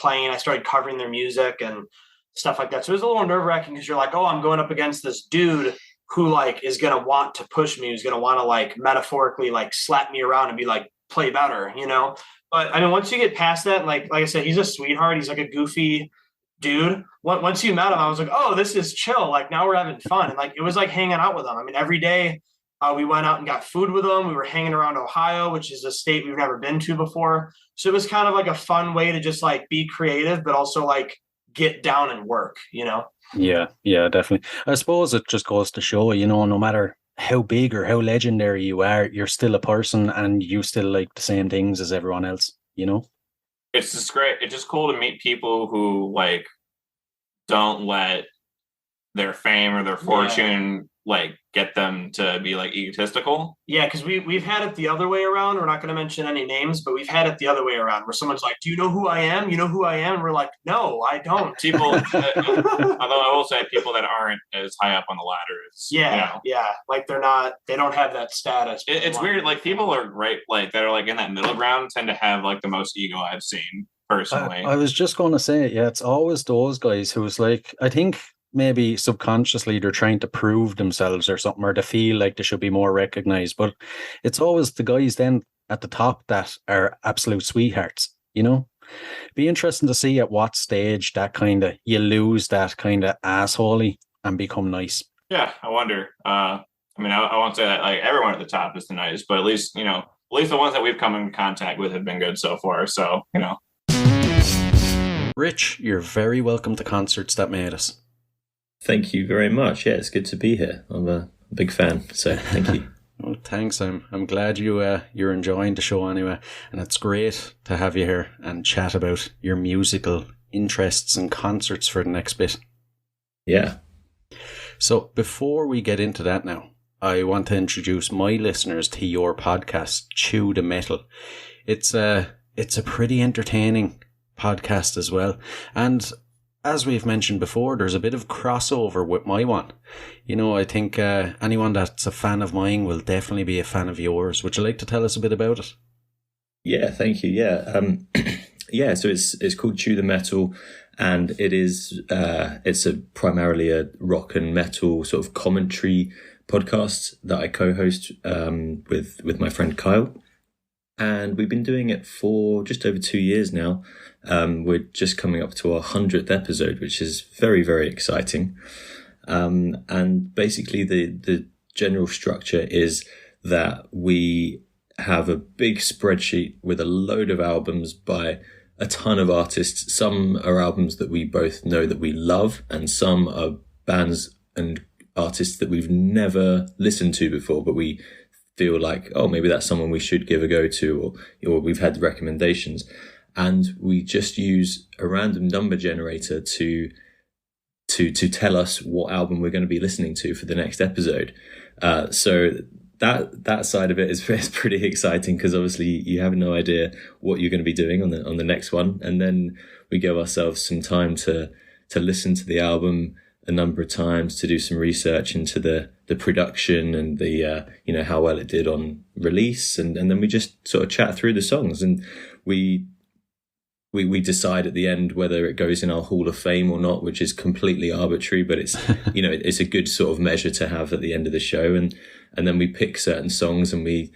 covering their music and stuff like that. So it was a little nerve-wracking, because you're oh, I'm going up against this dude who is going to want to push me, who's going to want to metaphorically slap me around and be play better, But I mean, once you get past that, like I said, he's a sweetheart. He's a goofy dude. Once you met him, I was oh, this is chill. Now we're having fun. And it was hanging out with him. I mean, every day we went out and got food with him. We were hanging around Ohio, which is a state we've never been to before. So it was kind of a fun way to just be creative, but also get down and work, Yeah, definitely. I suppose it just goes to show, no matter how big or how legendary you are, you're still a person, and you still like the same things as everyone else, It's just great. It's just cool to meet people who don't let their fame or their fortune get them to be egotistical. Yeah, because we've had it the other way around. We're not going to mention any names, but we've had it the other way around, where someone's do you know who I am? You know who I am? And we're no, I don't. People, although I will say people that aren't as high up on the ladder. They don't have that status. It's weird. People are right, that are in that middle ground tend to have the most ego I've seen personally. I was just going to say, it's always those guys who's I think maybe subconsciously they're trying to prove themselves or something, or to feel like they should be more recognized. But it's always the guys then at the top that are absolute sweethearts, Be interesting to see at what stage that you lose that assholey and become nice. Yeah, I wonder. I won't say that everyone at the top is nice, but at least the ones that we've come in contact with have been good so far. So, Rich, you're very welcome to Concerts That Made Us. Thank you very much. Yeah, it's good to be here. I'm a big fan, so thank you. Well, thanks. I'm glad you're enjoying the show anyway, and it's great to have you here and chat about your musical interests and concerts for the next bit. Yeah. So before we get into that now, I want to introduce my listeners to your podcast, Chew the Metal. It's a pretty entertaining podcast as well, and as we've mentioned before, there's a bit of crossover with my one. I think anyone that's a fan of mine will definitely be a fan of yours. Would you like to tell us a bit about it? Yeah, thank you. Yeah, yeah. So it's called Chew the Metal, and it's primarily a rock and metal sort of commentary podcast that I co-host with my friend Kyle. And we've been doing it for just over 2 years now. We're just coming up to our 100th episode, which is very, very exciting. And basically the general structure is that we have a big spreadsheet with a load of albums by a ton of artists. Some are albums that we both know that we love, and some are bands and artists that we've never listened to before, but we feel like, oh, maybe that's someone we should give a go to, or we've had recommendations. And we just use a random number generator to tell us what album we're going to be listening to for the next episode. So that side of it is pretty exciting, because obviously you have no idea what you're going to be doing on the next one. And then we give ourselves some time to listen to the album a number of times, to do some research into the production and the how well it did on release, and then we just sort of chat through the songs, and we decide at the end whether it goes in our Hall of Fame or not, which is completely arbitrary, but it's it's a good sort of measure to have at the end of the show. And then we pick certain songs, and we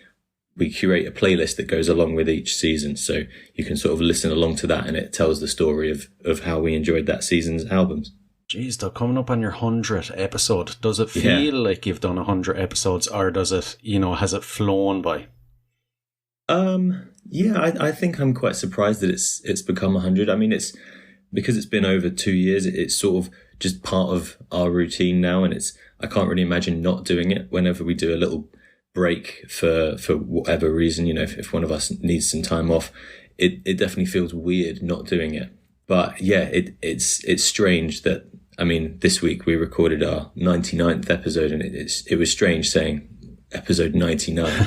curate a playlist that goes along with each season, so you can sort of listen along to that, and it tells the story of how we enjoyed that season's albums. Jeez, they're coming up on your 100th episode. Does it feel like you've done 100 episodes, or does it, has it flown by? Yeah, I think I'm quite surprised that it's become 100. I mean, it's because it's been over 2 years. It's sort of just part of our routine now, and I can't really imagine not doing it. Whenever we do a little break for whatever reason, if one of us needs some time off, it definitely feels weird not doing it. But yeah, it's strange that, I mean, this week we recorded our 99th episode, and it was strange saying episode 99,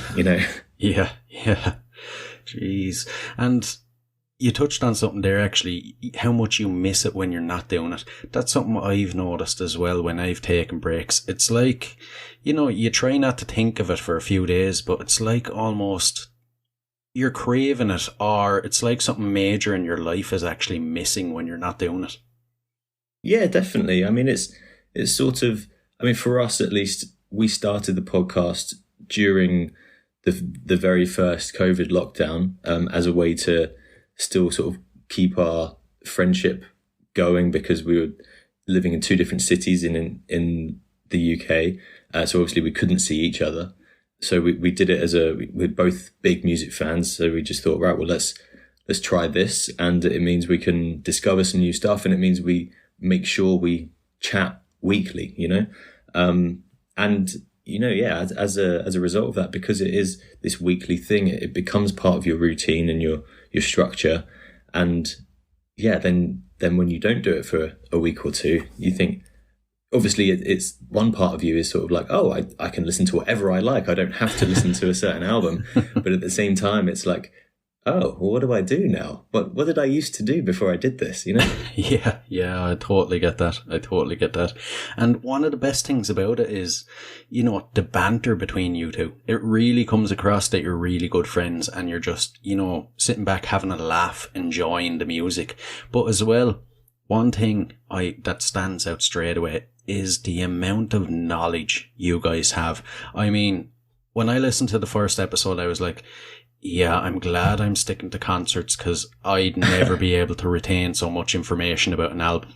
Yeah. Jeez. And you touched on something there, actually, how much you miss it when you're not doing it. That's something I've noticed as well when I've taken breaks. It's like, you try not to think of it for a few days, but it's like almost you're craving it, or it's like something major in your life is actually missing when you're not doing it. Yeah, definitely. I mean, it's sort of, I mean, for us at least, we started the podcast during the very first COVID lockdown, as a way to still sort of keep our friendship going, because we were living in two different cities in the UK. So obviously we couldn't see each other. So we did it we're both big music fans. So we just thought, right, well, let's try this. And it means we can discover some new stuff, and it means we make sure we chat weekly, and as a result of that, because it is this weekly thing, it becomes part of your routine and your structure. And yeah, then when you don't do it for a week or two, you think, obviously it's one part of you is sort of like, oh, I can listen to whatever I like. I don't have to listen to a certain album. But at the same time, it's like, oh, well, what do I do now? What did I used to do before I did this, Yeah, I totally get that. And one of the best things about it is, the banter between you two. It really comes across that you're really good friends, and you're just, sitting back having a laugh, enjoying the music. But as well, one thing that stands out straight away is the amount of knowledge you guys have. I mean, when I listened to the first episode, I was like, yeah, I'm glad I'm sticking to concerts, because I'd never be able to retain so much information about an album.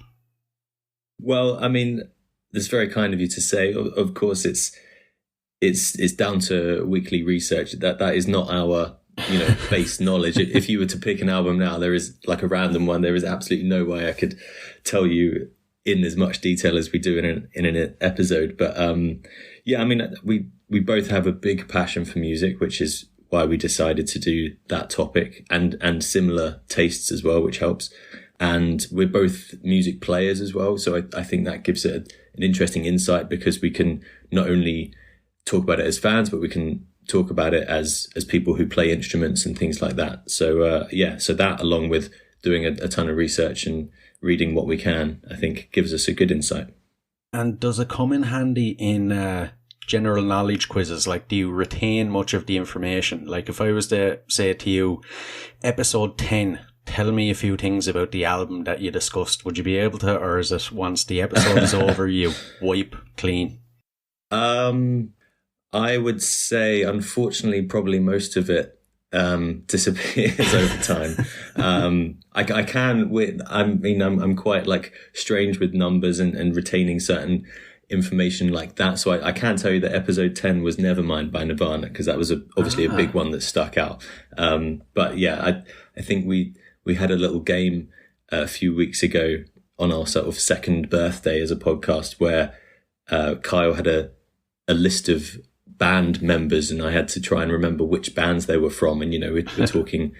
Well, I mean, it's very kind of you to say. Of course, it's down to weekly research. That is not our base knowledge. If you were to pick an album now, there is like a random one. There is absolutely no way I could tell you in as much detail as we do in an episode. But yeah, I mean, we both have a big passion for music, which is why we decided to do that topic, and similar tastes as well, which helps. And we're both music players as well. So I think that gives it an interesting insight, because we can not only talk about it as fans, but we can talk about it as people who play instruments and things like that. So so that, along with doing a ton of research and reading what we can, I think gives us a good insight. And does it come in handy in general knowledge quizzes? Like, do you retain much of the information? Like, if I was to say to you, episode 10, tell me a few things about the album that you discussed, would you be able to, or is it once the episode is over, you wipe clean? I would say, unfortunately, probably most of it disappears over time. I'm quite like strange with numbers and retaining certain information like that. So I can tell you that episode 10 was Nevermind by Nirvana, because that was obviously a big one that stuck out. But yeah, I think we had a little game a few weeks ago on our sort of second birthday as a podcast where Kyle had a list of band members and I had to try and remember which bands they were from. And, we're talking,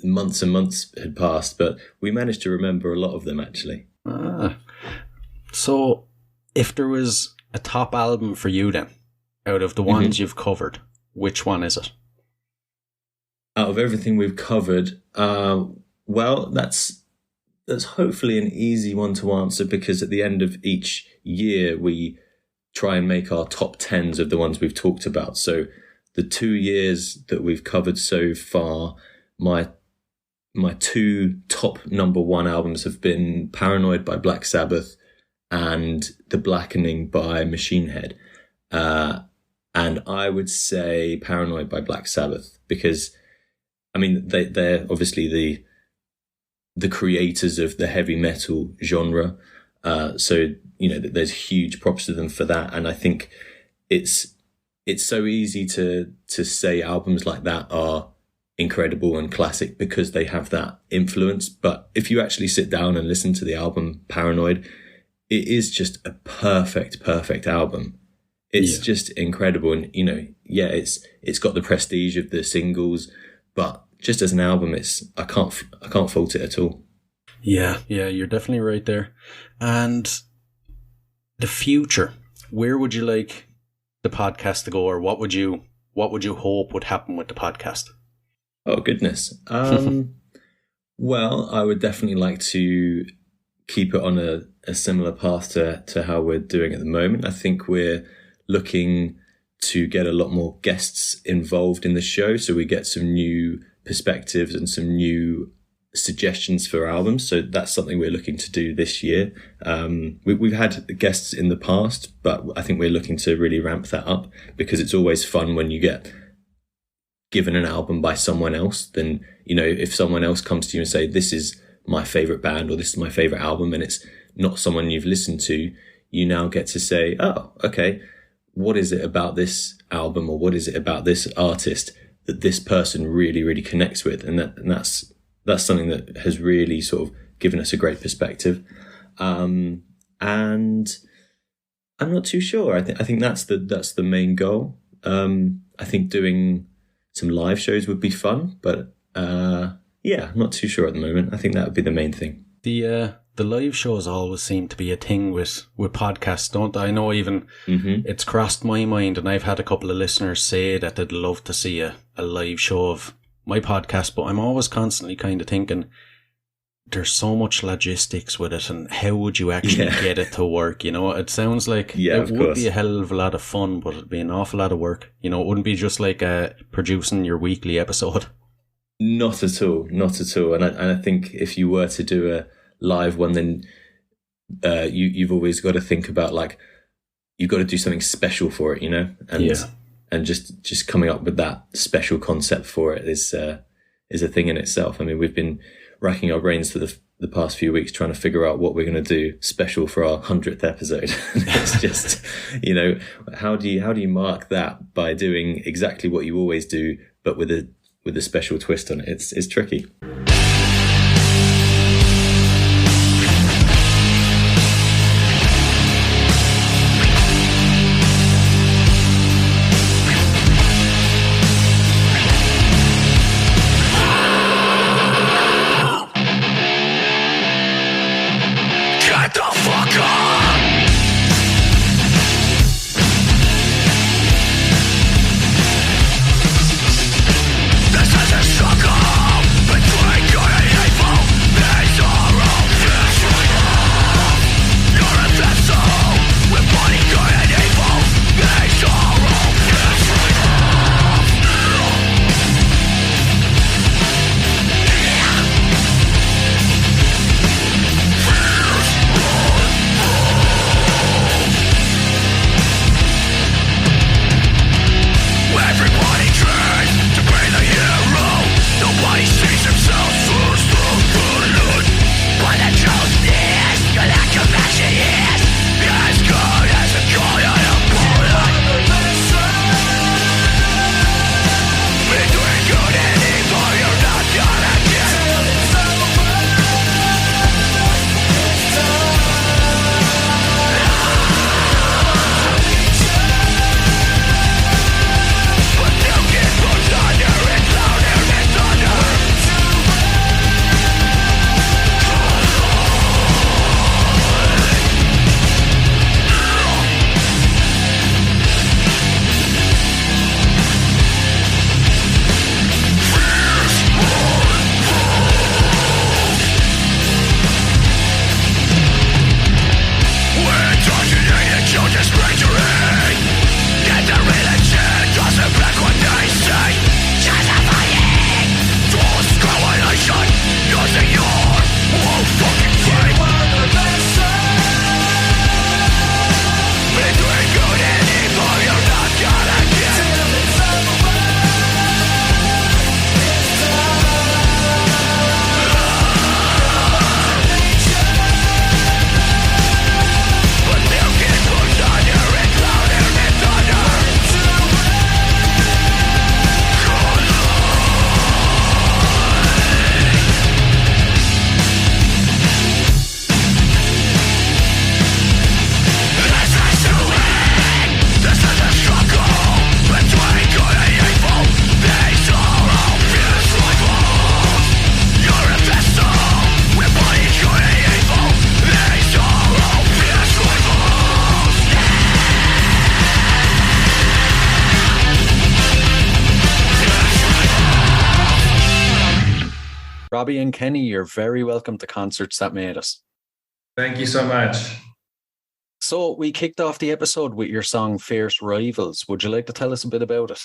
months and months had passed, but we managed to remember a lot of them actually. So if there was a top album for you then, out of the ones you've covered, which one is it? Out of everything we've covered, well, that's hopefully an easy one to answer, because at the end of each year we try and make our top 10s of the ones we've talked about. So the 2 years that we've covered so far, my two top number one albums have been Paranoid by Black Sabbath and The Blackening by Machine Head. And I would say Paranoid by Black Sabbath, because they're obviously the creators of the heavy metal genre. So, there's huge props to them for that. And I think it's so easy to say albums like that are incredible and classic because they have that influence. But if you actually sit down and listen to the album Paranoid, it is just a perfect album. It's just incredible. And, it's got the prestige of the singles, but just as an album, I can't fault it at all. Yeah, you're definitely right there. And the future, where would you like the podcast to go, or what would you hope would happen with the podcast? Oh goodness. Well, I would definitely like to keep it on a similar path to how we're doing at the moment. I think we're looking to get a lot more guests involved in the show, so we get some new perspectives and some new suggestions for albums. So that's something we're looking to do this year. We've had guests in the past, but I think we're looking to really ramp that up, because it's always fun when you get given an album by someone else. Then, if someone else comes to you and say, this is my favorite band or this is my favorite album, and it's not someone you've listened to, you now get to say, oh, okay, what is it about this album, or what is it about this artist that this person really, really connects with? And that's something that has really sort of given us a great perspective. And I'm not too sure. I think that's the main goal. I think doing some live shows would be fun, but I'm not too sure at the moment. I think that would be the main thing. The live shows always seem to be a thing with podcasts, don't they? I know even it's crossed my mind, and I've had a couple of listeners say that they'd love to see a live show of my podcast, but I'm always constantly kind of thinking there's so much logistics with it, and how would you actually get it to work? It sounds like it would be a hell of a lot of fun, but it'd be an awful lot of work. It wouldn't be just like producing your weekly episode. Not at all. And I think if you were to do a live one, then you've always got to think about, like, you've got to do something special for it, and just coming up with that special concept for it is a thing in itself. I mean, we've been racking our brains for the past few weeks trying to figure out what we're going to do special for our 100th episode. It's just, how do you mark that by doing exactly what you always do, but with a special twist on it? It's tricky. This is a struggle between Robbie and Kenny, you're very welcome to Concerts That Made Us. Thank you so much. So we kicked off the episode with your song Fierce Rivals. Would you like to tell us a bit about it?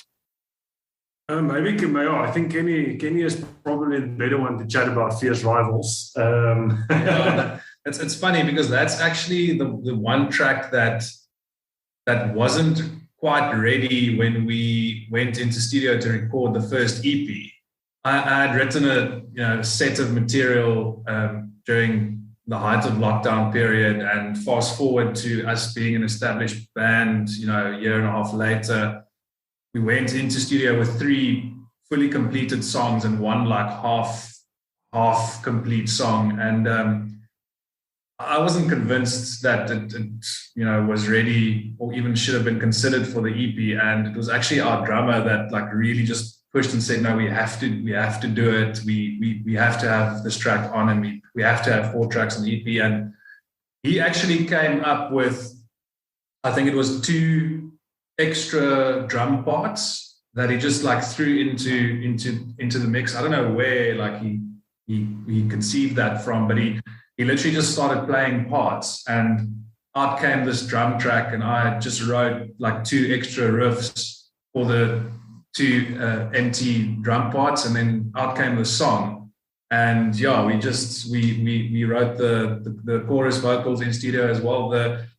Maybe I think Kenny is probably the better one to chat about Fierce Rivals. Yeah, it's funny because that's actually the one track that wasn't quite ready when we went into studio to record the first EP. I had written a set of material during the height of lockdown period, and fast forward to us being an established band, a year and a half later, we went into studio with 3 fully completed songs and one like half complete song. And I wasn't convinced that it was ready or even should have been considered for the EP. And it was actually our drummer that like really just pushed and said, no, we have to do it. We have to have this track on, and we have to have 4 tracks on the EP. And he actually came up with, I think it was 2 extra drum parts that he just like threw into the mix. I don't know where like he conceived that from, but he literally just started playing parts, and out came this drum track, and I just wrote like 2 extra riffs for the 2 empty drum parts, and then out came the song. And yeah, we wrote the chorus vocals in studio as well.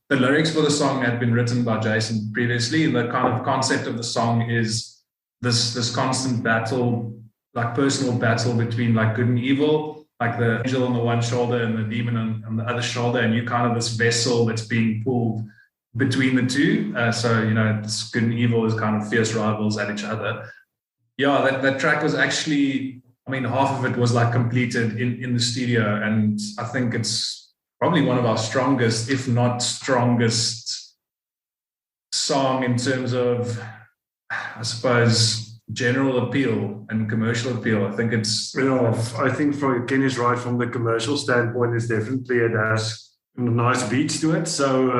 The lyrics for the song had been written by Jason previously, and the kind of concept of the song is this constant battle, like personal battle between like good and evil, like the angel on the one shoulder and the demon on the other shoulder, and you kind of this vessel that's being pulled between the 2. This good and evil is kind of fierce rivals at each other. Yeah, that track was actually, half of it was like completed in the studio, and I think it's probably one of our strongest, if not strongest, song in terms of, I suppose, general appeal and commercial appeal. I think it's... I think from Kenny's right, from the commercial standpoint, it's definitely, it has nice beats to it. So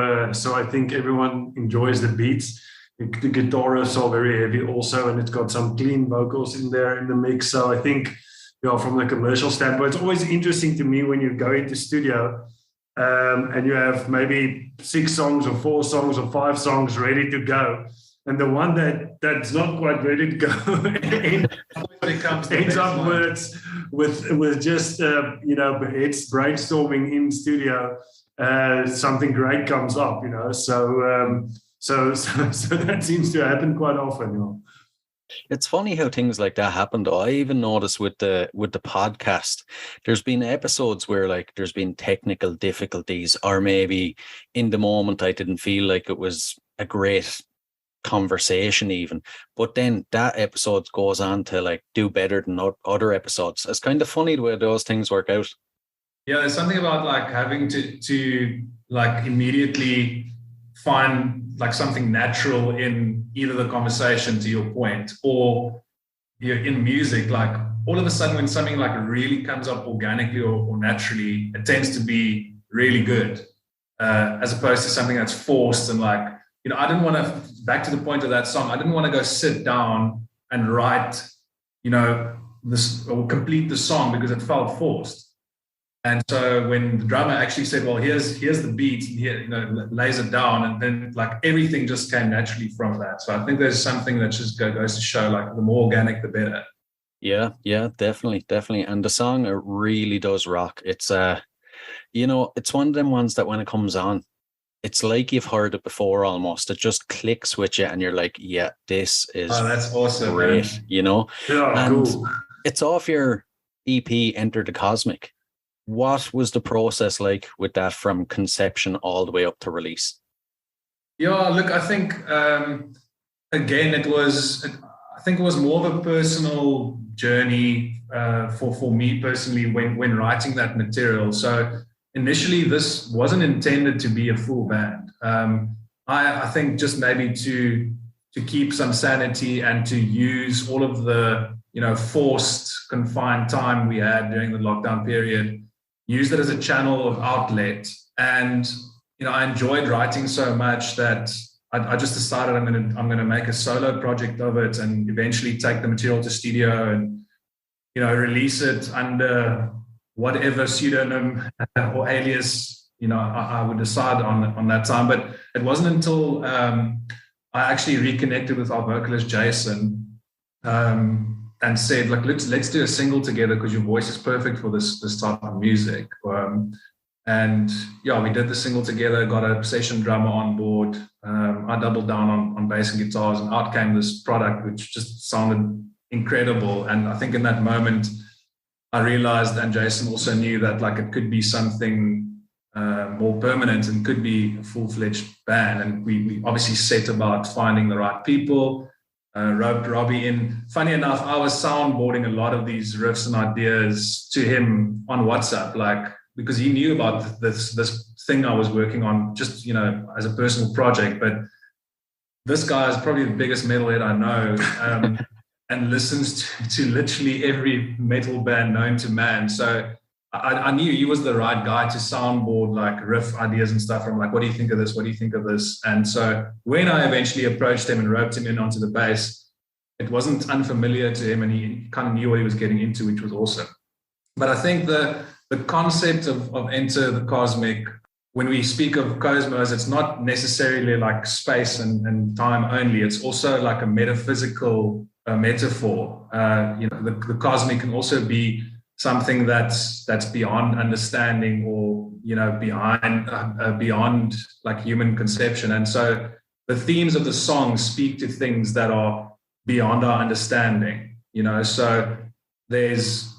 I think everyone enjoys the beats. The guitar riffs are very heavy also, and it's got some clean vocals in there in the mix. So I think, from the commercial standpoint, it's always interesting to me when you go into studio and you have maybe 6 songs or 4 songs or 5 songs ready to go, and the one that's not quite ready to go ends up with just it's brainstorming in studio. Something great comes up, so that seems to happen quite often. It's funny how things like that happen, though. I even noticed with the podcast, there's been episodes where like there's been technical difficulties, or maybe in the moment I didn't feel like it was a great conversation even, but then that episode goes on to like do better than other episodes. It's kind of funny the way those things work out. Yeah, there's something about like having to like immediately find like something natural in either the conversation, to your point, or in music. Like all of a sudden when something like really comes up organically or naturally, it tends to be really good, as opposed to something that's forced. And like, I didn't want to, back to the point of that song, I didn't want to go sit down and write, this or complete the song because it felt forced. And so when the drummer actually said, well, here's the beat, and here, lays it down, and then like everything just came naturally from that. So I think there's something that just goes to show, like the more organic, the better. Yeah, definitely. And the song, it really does rock. It's it's one of them ones that when it comes on, it's like you've heard it before almost. It just clicks with you, and you're like, yeah, this is that's awesome, great, man. Yeah, and cool. It's off your EP, Enter the Cosmic. What was the process like with that from conception all the way up to release? Yeah, look, I think, again, it was more of a personal journey for me personally when writing that material. So initially, this wasn't intended to be a full band. I think just maybe to keep some sanity and to use all of the, forced confined time we had during the lockdown period, use it as a channel of outlet. And, I enjoyed writing so much that I just decided I'm going to make a solo project of it and eventually take the material to studio and, release it under whatever pseudonym or alias, I would decide on that time. But it wasn't until I actually reconnected with our vocalist, Jason, and said, like, let's do a single together because your voice is perfect for this type of music. And yeah, we did the single together, got a session drummer on board. I doubled down on bass and guitars, and out came this product, which just sounded incredible. And I think in that moment, I realized, and Jason also knew, that like it could be something more permanent and could be a full-fledged band. And we obviously set about finding the right people, roped Robbie in. Funny enough, I was soundboarding a lot of these riffs and ideas to him on WhatsApp, like, because he knew about this thing I was working on, just, as a personal project. But this guy is probably the biggest metalhead I know, and listens to literally every metal band known to man. So I knew he was the right guy to soundboard like riff ideas and stuff. I'm like, what do you think of this? What do you think of this? And so when I eventually approached him and roped him in onto the bass, it wasn't unfamiliar to him, and he kind of knew what he was getting into, which was awesome. But I think the concept of Enter the Cosmic, when we speak of cosmos, it's not necessarily like space and time only. It's also like a metaphysical metaphor. The cosmic can also be something that's beyond understanding, or beyond like human conception. And so the themes of the song speak to things that are beyond our understanding. So there's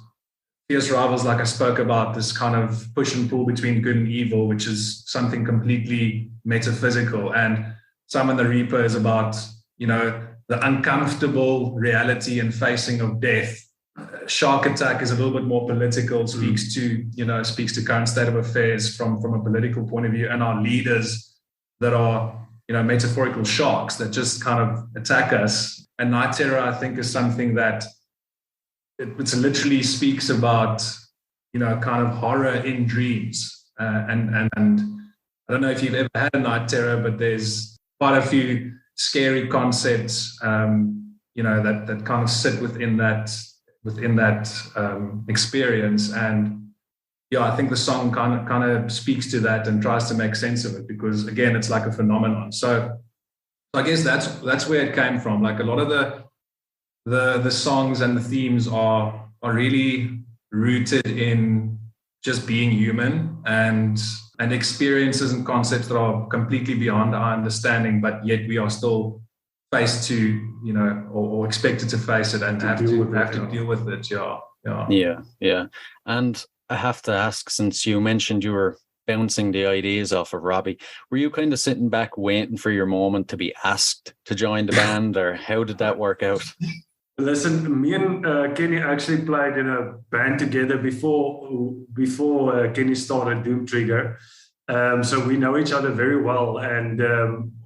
Fierce Rivals, like I spoke about, this kind of push and pull between good and evil, which is something completely metaphysical. And Summon the Reaper is about, the uncomfortable reality and facing of death. Shark Attack is a little bit more political, speaks to current state of affairs from a political point of view, and our leaders that are, metaphorical sharks that just kind of attack us. And Night Terror, I think, is something that it literally speaks about, kind of horror in dreams. And I don't know if you've ever had a night terror, but there's quite a few scary concepts, that kind of sit within that experience. And yeah, I think the song kind of speaks to that and tries to make sense of it, because again, it's like a phenomenon. So I guess that's where it came from. Like a lot of the songs and the themes are really rooted in just being human and experiences and concepts that are completely beyond our understanding, but yet we are still faced to, or expected to face it and have to deal with it. Yeah. And I have to ask, since you mentioned you were bouncing the ideas off of Robbie, were you kind of sitting back waiting for your moment to be asked to join the band, or how did that work out? Listen, me and Kenny actually played in a band together before Kenny started Doomtrigger. So we know each other very well, and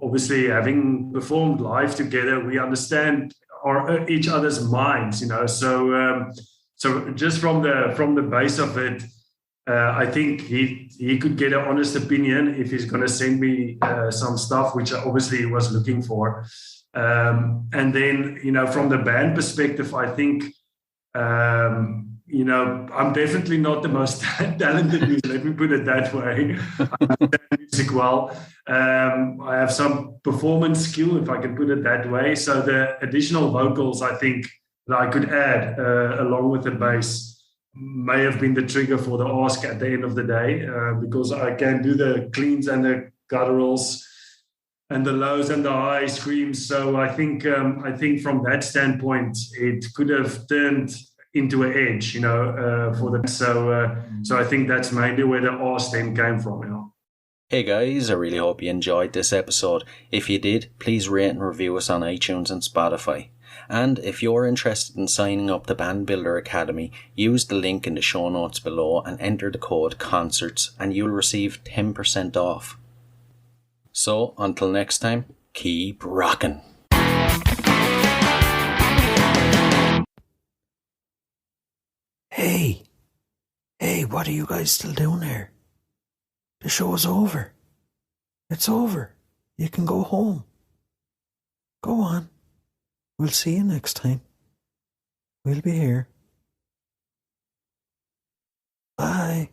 obviously having performed live together, we understand each other's minds, So just from the base of it, I think he could get an honest opinion if he's going to send me some stuff, which obviously he was looking for. And then, from the band perspective, I think, I'm definitely not the most talented music, let me put it that way. I understand music well. I have some performance skill, if I can put it that way. So the additional vocals, I think, that I could add along with the bass may have been the trigger for the ask at the end of the day, because I can do the cleans and the gutturals and the lows and the high screams. So I think from that standpoint, it could have turned into an edge, for them. So I think that's mainly where the ask then came from. Hey guys, I really hope you enjoyed this episode. If you did, please rate and review us on iTunes and Spotify. And if you're interested in signing up to Band Builder Academy, use the link in the show notes below and enter the code CONCERTS and you'll receive 10% off. So, until next time, keep rocking. Hey, what are you guys still doing here? The show's over. It's over. You can go home. Go on. We'll see you next time. We'll be here. Bye.